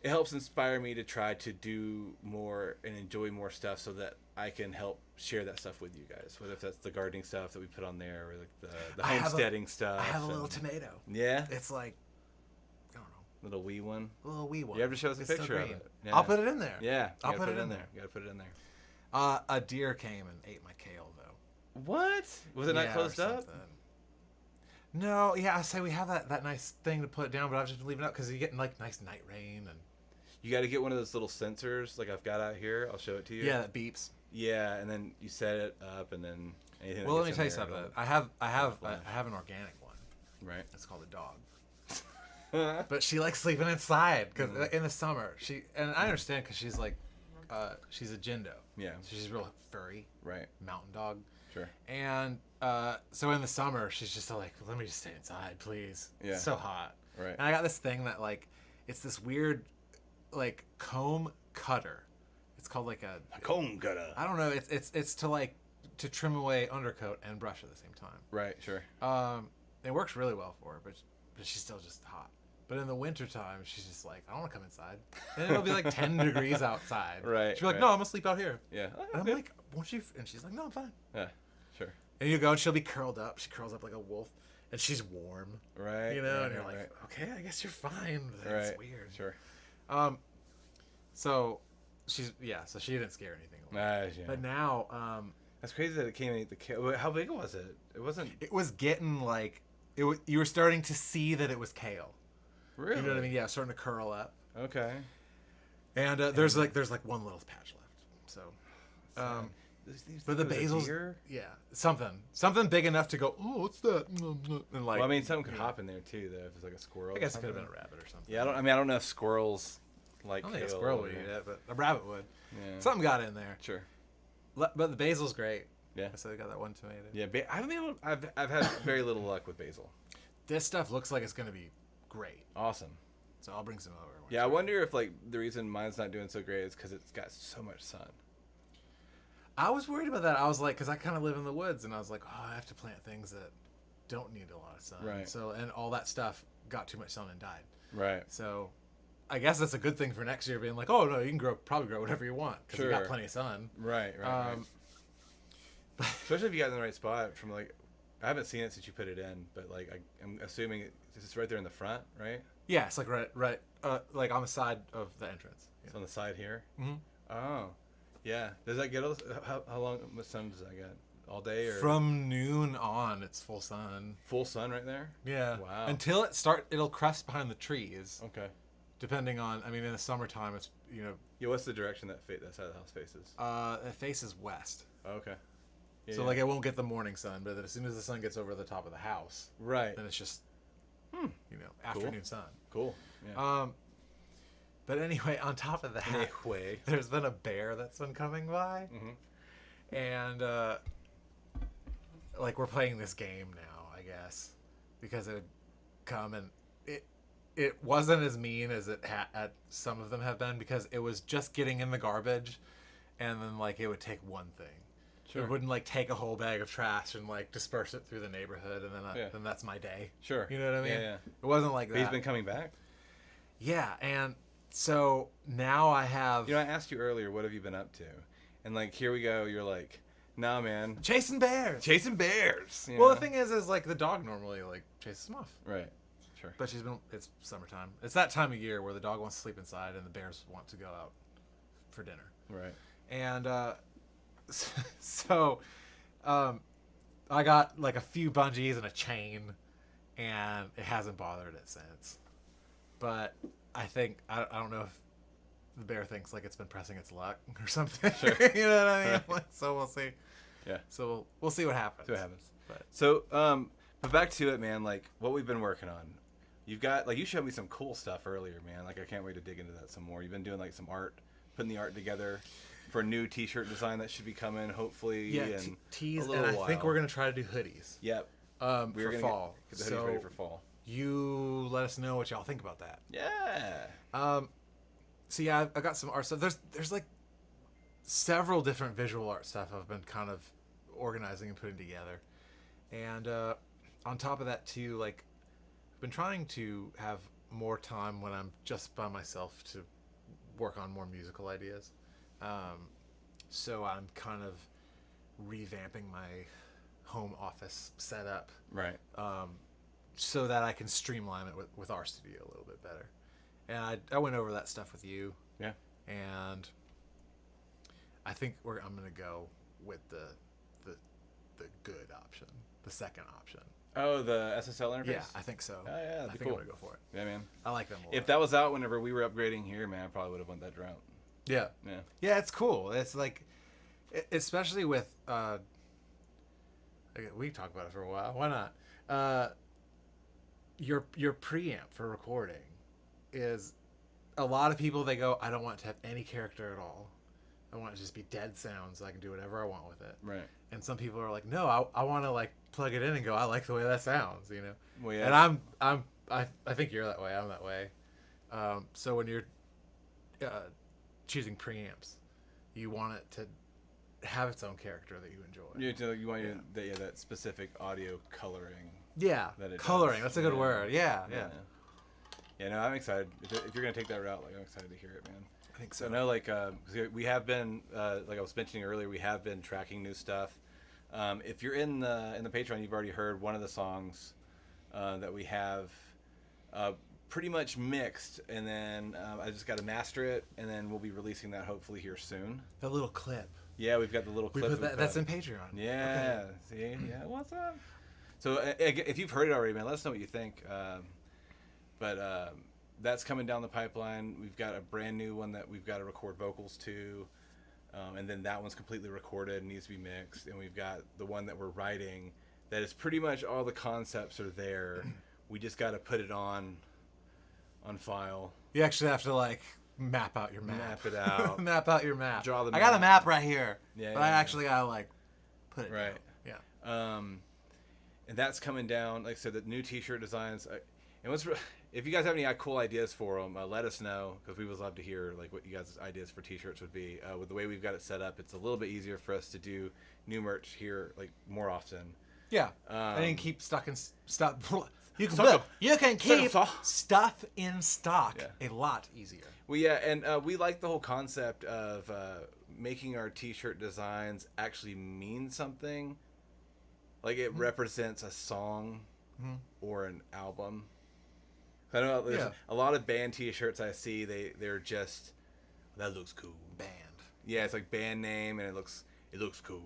helps inspire me to try to do more and enjoy more stuff so that I can help share that stuff with you guys. Whether if that's the gardening stuff that we put on there, or like the homesteading stuff. I have a little tomato. Yeah, It's like, I don't know, little wee one. a little wee one. You have to show us a It's still picture of green. it. Yeah. I'll put it in there. Yeah, I'll put it in there. You gotta put it in there. A deer came and ate my kale though. What? Was it not Yeah, or closed up? something. No, yeah, I say we have that nice thing to put down, but I've just been leaving it up because you get like nice night rain and. You got to get one of those little sensors like I've got out here. I'll show it to you. Yeah, that beeps. Yeah, and then you set it up, and then anything. Well, that let me gets tell in you there, something. it'll- I have flash. an organic one. Right. It's called a dog. But she likes sleeping inside because in the summer and I understand because she's like, she's a Jindo. Yeah. So she's real furry. Right. Mountain dog. Sure. And so in the summer she's just like, let me just stay inside, please. Yeah. It's so hot. Right. And I got this thing that like, it's this weird, like comb cutter. It's called like a Comb cutter. I don't know. It's to like to trim away undercoat and brush at the same time. Right. Sure. It works really well for her, but she's still just hot. But in the wintertime, she's just like, I don't want to come inside. And it'll be like 10 degrees outside. Right, She'll be like, right. no, I'm going to sleep out here. Yeah. And I'm like, won't you? And she's like, no, I'm fine. Yeah. Sure. And you go and she'll be curled up. She curls up like a wolf. And she's warm. Right. You know? Right, And you're right, like, okay, I guess you're fine. But right. it's weird. Sure. So so she didn't scare anything away. Yeah. But now, That's crazy that it came and ate the kale. How big was it? It wasn't. it was getting like, you were starting to see that it was kale. Really? You know what I mean? Yeah, starting to curl up. Okay. And there's like one little patch left. So, but the basils, yeah, something big enough to go. Oh, what's that? And like, Well, I mean, something could hop in there too, though. If it's like a squirrel. I guess or it could have been something. a rabbit or something. Yeah, I don't know if squirrels like. I don't think a kale squirrel or- would eat it, but a rabbit would. Yeah. Something got in there. Sure. But the basil's great. Yeah. So they got that one tomato. Yeah. I haven't been able. I've had very little luck with basil. This stuff looks like it's gonna be great. Awesome. So I'll bring some over. Yeah, I wonder if like the reason mine's not doing so great is because it's got so much sun. I was worried about that. I was like, because I kind of live in the woods, and I was like, oh, I have to plant things that don't need a lot of sun. Right. So, and all that stuff got too much sun and died. Right. So, I guess that's a good thing for next year, being like, oh no, you can probably grow whatever you want because you got Sure. plenty of sun. Right. Right. Especially if you got it in the right spot. From like, I haven't seen it since you put it in, but like I'm assuming it's right there in the front, right? Yeah, it's like right, like on the side of the entrance. It's on the side here. Mm-hmm. Oh, yeah. Does that get how long? What sun does that get? All day or From noon on, it's full sun. full sun right there? Yeah. Wow. Until it'll crest behind the trees. Okay. Depending on, I mean, in the summertime, it's Yeah. What's the direction that side of the house faces? it faces west. Oh, okay. Yeah, So yeah. like it won't get the morning sun, but as soon as the sun gets over the top of the house, Right. then it's just afternoon sun. Cool. Yeah. But anyway, on top of that, Anyway. there's been a bear that's been coming by, and like we're playing this game now, I guess, because it would come and it wasn't as mean as some of them have been, because it was just getting in the garbage, and then like it would take one thing. Sure. It wouldn't like take a whole bag of trash and like disperse it through the neighborhood, and then that's my day. Sure. You know what I mean? Yeah, yeah. It wasn't like But that. he's been coming back. Yeah, and so now I have You know, I asked you earlier, what have you been up to? And like, here we go. You're like, nah, man, chasing bears. chasing bears. you Well, know? the thing is like the dog normally like chases them off, Right. Sure. but it's summertime. It's that time of year where the dog wants to sleep inside and the bears want to go out for dinner. Right. And so I got like a few bungees and a chain, and it hasn't bothered it since. But I think I don't know if the bear thinks like it's been pressing its luck or something. Sure. You know what I mean? Right. Like, so we'll see. Yeah. So we'll see what happens. See what happens. But So, but back to it, man. Like what we've been working on. You've got like you showed me some cool stuff earlier, man. Like I can't wait to dig into that some more. You've been doing like some art, putting the art together for a new T-shirt design that should be coming hopefully. yeah, in teas, a and little I think while. we're gonna try to do hoodies. Yep. For We're fall. Get the hoodies ready for fall. You let us know what y'all think about that. Yeah. So yeah, I got some art stuff. There's like several different visual art stuff I've been kind of organizing and putting together, and on top of that too, like been trying to have more time when I'm just by myself to work on more musical ideas. So I'm kind of revamping my home office setup, Right. so that I can streamline it with our studio a little bit better. And I went over that stuff with you. Yeah. And I think I'm gonna go with the good option, the second option. Oh, the SSL interface? Yeah, I think so. Oh, yeah, that'd I be think cool. I'm gonna go for it. Yeah, man. I like them a lot. If that was out whenever we were upgrading here, man, I probably would have went that route. Yeah. Yeah. Yeah, it's cool. It's like, especially with, we can talk about it for a while. Why not? Your preamp for recording is, a lot of people, they go, I don't want it to have any character at all. I want it to just be dead sound so I can do whatever I want with it. Right. And some people are like, no, I want to like plug it in and go, I like the way that sounds, you know? Well, yeah. And I think you're that way. I'm that way. So when you're choosing preamps, you want it to have its own character that you enjoy. You want that specific audio coloring. Yeah, That it coloring. does. That's a good Yeah. word. Yeah. Yeah, no, I'm excited. If you're gonna take that route, like, I'm excited to hear it, man. I think So so. I know, like, 'cause we have been, like I was mentioning earlier, we have been tracking new stuff. If you're in the Patreon, you've already heard one of the songs that we have pretty much mixed, and then I just got to master it, and then we'll be releasing that hopefully here soon. The little clip. Yeah, we've got the little We clip. put that, that's in Patreon. Yeah. Okay. See? Yeah. What's up? So if you've heard it already, man, let us know what you think. But that's coming down the pipeline. We've got a brand new one that we've got to record vocals to. And then that one's completely recorded and needs to be mixed. And we've got the one that we're writing that is pretty much all the concepts are there. We just got to put it on file. You actually have to like map out your map. Map it out. Map out your map. Draw the I got a map. map right here. Yeah, But yeah, I yeah. actually gotta like put it Right. down. Yeah. And that's coming down. Like I said, the new T-shirt designs. And if you guys have any cool ideas for them, let us know, because we would love to hear like what you guys' ideas for T-shirts would be. With the way we've got it set up, it's a little bit easier for us to do new merch here like more often. Yeah. I didn't keep stuck in stuff. You can, Stuck you can keep stuff. stuff in stock Yeah. a lot easier. Well, yeah, and we like the whole concept of making our T-shirt designs actually mean something. Like it represents a song or an album. I know there's a lot of band T-shirts I see. They're just, that looks cool. Band. Yeah, it's like band name, and it looks cool,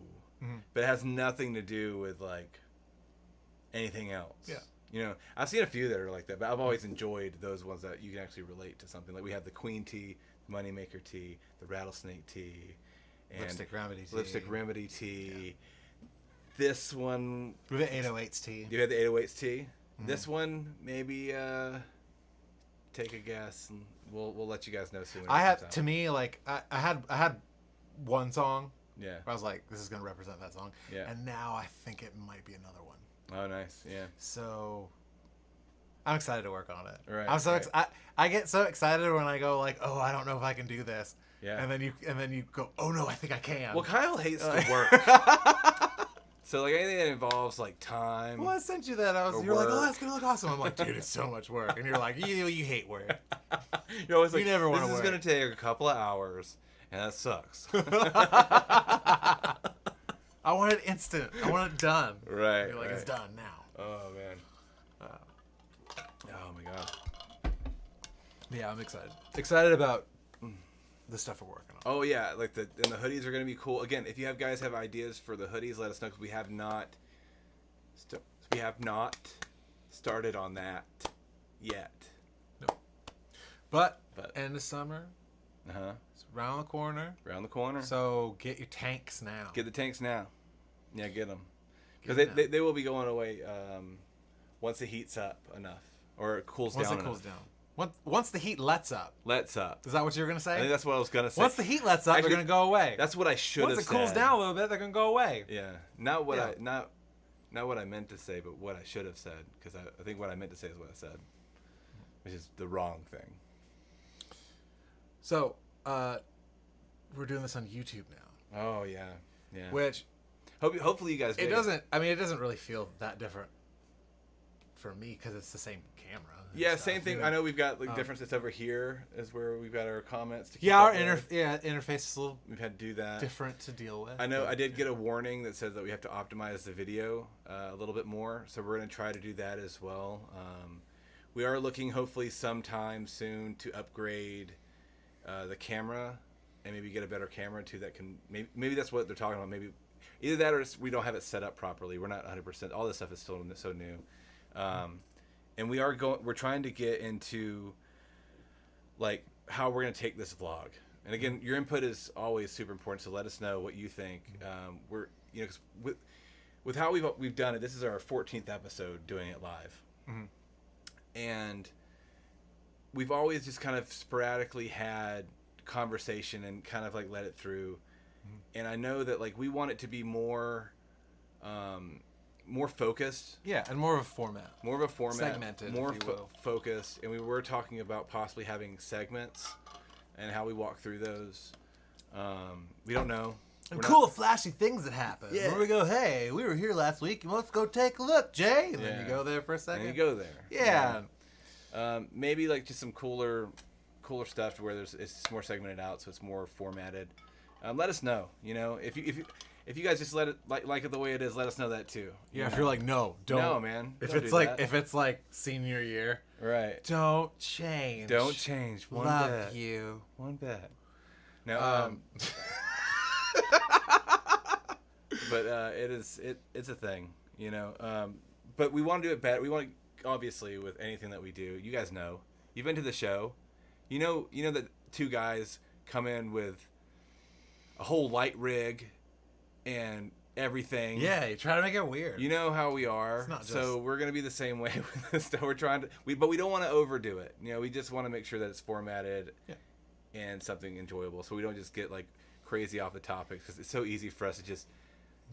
but it has nothing to do with like anything else. Yeah. You know, I've seen a few that are like that, but I've always enjoyed those ones that you can actually relate to something. Like we have the Queen tee, the Moneymaker tee, the Rattlesnake tee, and Lipstick Remedy tee. Lipstick Remedy tee. This one, With the 808s tee. you had the 808s tee. This one, maybe take a guess, and we'll let you guys know soon. when it I comes had out. to me like I had one song Yeah. where I was like, this is gonna represent that song. Yeah. And now I think it might be another one. Oh, nice. Yeah. So I'm excited to work on it. Right, I'm so right. I get so excited when I go like, oh, I don't know if I can do this. Yeah. And then you go, oh no, I think I can. Well, Kyle hates to work. So like anything that involves like time. Well, I sent you that. Or You're like, oh, work. that's gonna look awesome. I'm like, dude, it's so much work. And you're like, you hate work. You're always like, You never wanna this is work. gonna take a couple of hours, and that sucks. I want it instant. I want it done. Right. You're like, right. it's done now. Oh man. Oh my god. Yeah, I'm excited. Excited about the stuff we're working on. Oh yeah, like the hoodies are gonna be cool. Again, if you guys have ideas for the hoodies, let us know, because we have not started on that yet. But But- end of summer, it's around the corner. Around the corner. So get your tanks now. Get the tanks now. Yeah, get them. Because Get 'em now. they will be going away once the heat's up enough, or it cools Once down it cools enough. down. Once the heat lets up. Let's up. Is that what you were gonna say? I think that's what I was gonna say. Once the heat lets up, Actually, they're gonna go away. That's what I should have Once said. it cools down a little bit, they're gonna go away. Yeah, not what Yeah. not what I meant to say, but what I should have said. Because I think what I meant to say is what I said, which is the wrong thing. So, we're doing this on YouTube now, Oh yeah, yeah. which Hopefully you guys. it doesn't. I mean, it doesn't really feel that different for me because it's the same camera. and Yeah, stuff, same thing. you know? I know we've got like differences over here is where we've got our comments to keep Yeah, our up with. interface is a little We've had to do that. different to deal with. I know but, I did get a warning that says that we have to optimize the video a little bit more, so we're going to try to do that as well. We are looking hopefully sometime soon to upgrade the camera and maybe get a better camera too that can maybe that's what they're talking about. Maybe either that or we don't have it set up properly. We're not 100%. All this stuff is still so new. And we're trying to get into like how we're going to take this vlog. And again, your input is always super important. So let us know what you think. We're, you know, 'cause with how we've done it, this is our 14th episode doing it live. Mm-hmm. And we've always just kind of sporadically had conversation and kind of like let it through. And I know that like we want it to be more focused. Yeah, and more of a format. More of a format. Segmented, More if you will. focused. And we were talking about possibly having segments and how we walk through those. We don't know. And cool, flashy things that happen. Yeah. Where we go, hey, we were here last week. Let's go take a look, Jay. And then Yeah. you go there for a second. And you go there. Yeah. Maybe like just some cooler stuff to where it's just more segmented out, so it's more formatted. Let us know. You know, if you guys just let it like it the way it is, let us know that too. Yeah, You if know? you're like, no, don't. No, man. If Don't it's do like that. if it's like senior year, right. don't change. Don't change one Love bit. you. One bit. Now, but it's a thing, you know. But we want to do it better. We want to, obviously, with anything that we do. You guys know. You've been to the show. You know that two guys come in with a whole light rig and everything. Yeah, you try to make it weird. You know how we are. It's not just... So we're gonna be the same way with this stuff. We're trying to, but we don't want to overdo it. You know, we just want to make sure that it's formatted and something enjoyable. So we don't just get like crazy off the topics because it's so easy for us to just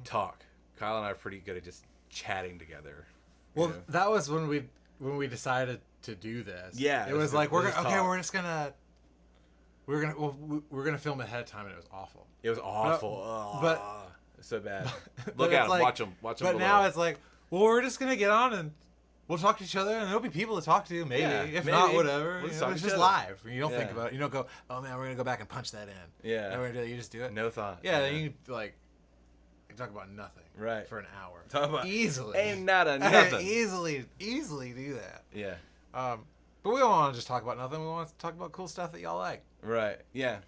talk. Kyle and I are pretty good at just chatting together. Well, you know? that was when we decided to do this. Yeah, it was like we're just gonna talk. we're gonna film ahead of time, and it was awful. It was awful. but- it's so bad. But Look it's at them. like- Watch them. Watch them. But now it's like, well, we're just gonna get on and we'll talk to each other, and there'll be people to talk to. Maybe Yeah, if maybe. not, whatever. We'll just You know, talk it's to just each other. live. You don't think Yeah. about it. You don't go, oh man, we're gonna go back and punch that in. Yeah. We're gonna do that. You just do it. no thought. Yeah, then you like you talk about nothing. Right. For an hour. Talk about easily. ain't nada nothing. easily do that. Yeah. But we don't want to just talk about nothing. We want to talk about cool stuff that y'all like. Right. Yeah.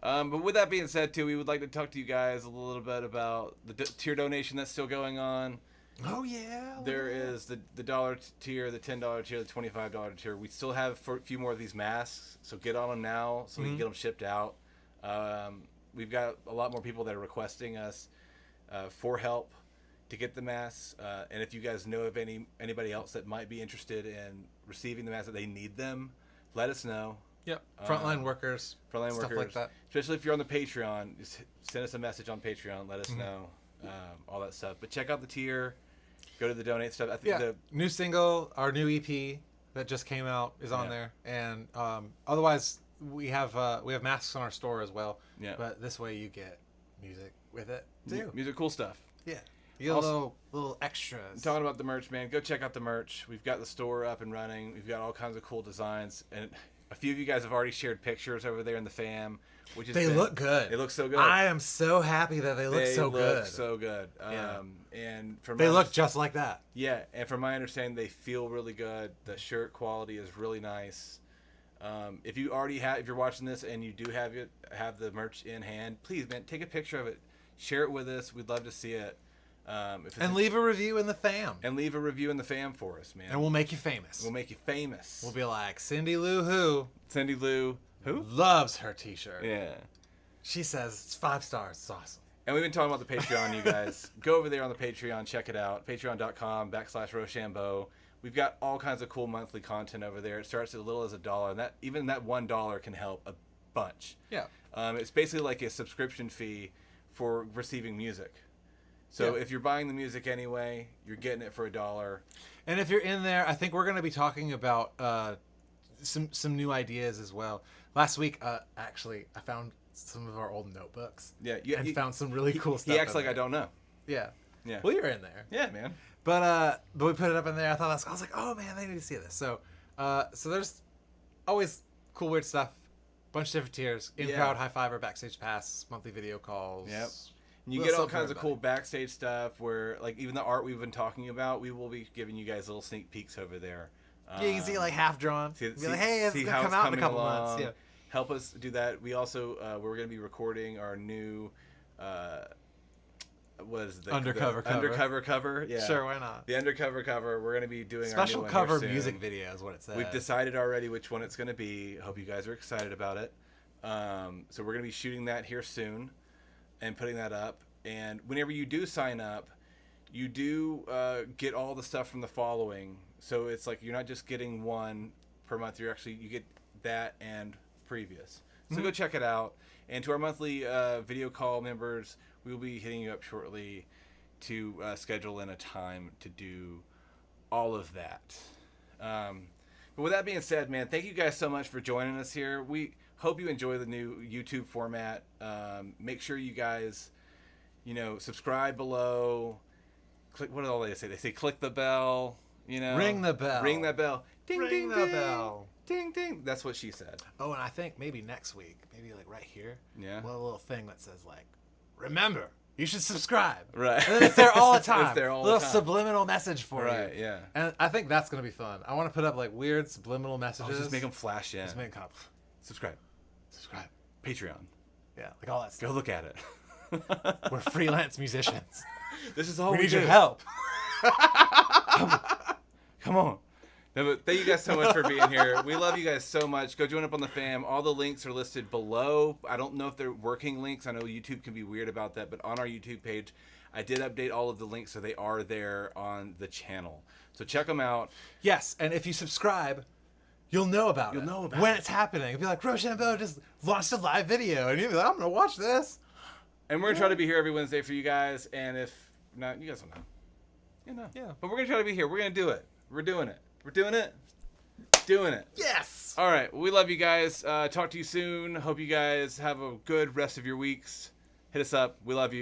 But with that being said, too, we would like to talk to you guys a little bit about the tier donation that's still going on. Oh yeah. There is the dollar tier, the $10 tier, the $25 tier. We still have a few more of these masks, so get on them now so we can get them shipped out. We've got a lot more people that are requesting us for help to get the masks. And if you guys know of anybody else that might be interested in receiving the masks, that they need them, let us know. Yep. Frontline workers. Frontline stuff workers, like that. especially if you're on the Patreon, just send us a message on Patreon. Let us know all that stuff. But check out the tier. Go to the donate stuff. I think Yeah. New single, our new EP that just came out is on there, and otherwise we have masks on our store as well. Yeah. But this way you get music with it too. Music, cool stuff. Yeah. You get Also- little extras. Talking about the merch, man, go check out the merch. We've got the store up and running. We've got all kinds of cool designs, and a few of you guys have already shared pictures over there in the fam, which is They look good. They look so good. I am so happy that they look so good. So good. Yeah. And from They my look just like that. Yeah, and from my understanding, they feel really good. The shirt quality is really nice. If you're watching this and you do have the merch in hand, please, man, take a picture of it, share it with us. We'd love to see it. And leave a review in the fam. And leave a review in the fam for us, man. And we'll make you famous. We'll make you famous. We'll be like, Cindy Lou who Cindy Lou, who? loves her t-shirt. Yeah. She says it's 5 stars. It's awesome. And we've been talking about the Patreon, you guys. Go over there on the Patreon, check it out. Patreon.com/Roshambeaux. We've got all kinds of cool monthly content over there. It starts as little as $1, and even that $1 can help a bunch. Yeah. It's basically like a subscription fee for receiving music. So Yeah. if you're buying the music anyway, you're getting it for $1. And if you're in there, I think we're going to be talking about some new ideas as well. Last week, actually, I found some of our old notebooks. Yeah, and found some really cool stuff. He acts in like there. I don't know. Yeah. Yeah. Well, you're in there. Yeah, man. But we put it up in there. I was like, oh man, they need to see this. So there's always cool weird stuff. Bunch of different tiers. In-crowd, high fiver, backstage pass, monthly video calls. Yep. And you get all kinds of cool backstage stuff where, like, even the art we've been talking about, we will be giving you guys little sneak peeks over there. Yeah, you can see like half drawn. Be like, hey, it's gonna come out in a couple months. Yeah. Help us do that. We also we're going to be recording our new what is it? Undercover cover. Yeah. Sure, why not? The undercover cover. We're going to be doing special our new cover one here music soon. video is what it says. We've decided already which one it's going to be. Hope you guys are excited about it. So we're going to be shooting that here soon and putting that up. And whenever you do sign up, you do get all the stuff from the following. So it's like you're not just getting one per month. You get that and previous. So go check it out. And to our monthly video call members, we will be hitting you up shortly to schedule in a time to do all of that. But with that being said, man, thank you guys so much for joining us here. We hope you enjoy the new YouTube format. Make sure you guys, subscribe below. Click. What do all they say? They say click the bell. Ring the bell. Ring that bell. Ding, Ring ding, the ding. bell. Ding, ding. That's what she said. Oh, and I think maybe next week, maybe like right here, Yeah. we'll have a little thing that says like, remember, you should subscribe. Right. And then it's there all the time. It's there all the little time. subliminal message for you. Right, yeah. And I think that's going to be fun. I want to put up like weird subliminal messages. Just make them flash in. Just make them Subscribe. subscribe. Patreon. Yeah, like all that stuff. Go look at it. We're freelance musicians. This is all We we need do. your help. Come on. No, but thank you guys so much for being here. We love you guys so much. Go join up on the fam. All the links are listed below. I don't know if they're working links. I know YouTube can be weird about that, but on our YouTube page, I did update all of the links so they are there on the channel. So check them out. Yes, and if you subscribe, you'll know about it. You'll know about when it. it's happening. You'll be like, Roshambeaux just launched a live video, and you'll be like, I'm going to watch this. And we're going to try to be here every Wednesday for you guys. And if not, you guys will know. You know. Yeah. But we're going to try to be here. We're going to do it. We're doing it. We're doing it. Doing it. Yes. All right. We love you guys. Talk to you soon. Hope you guys have a good rest of your weeks. Hit us up. We love you.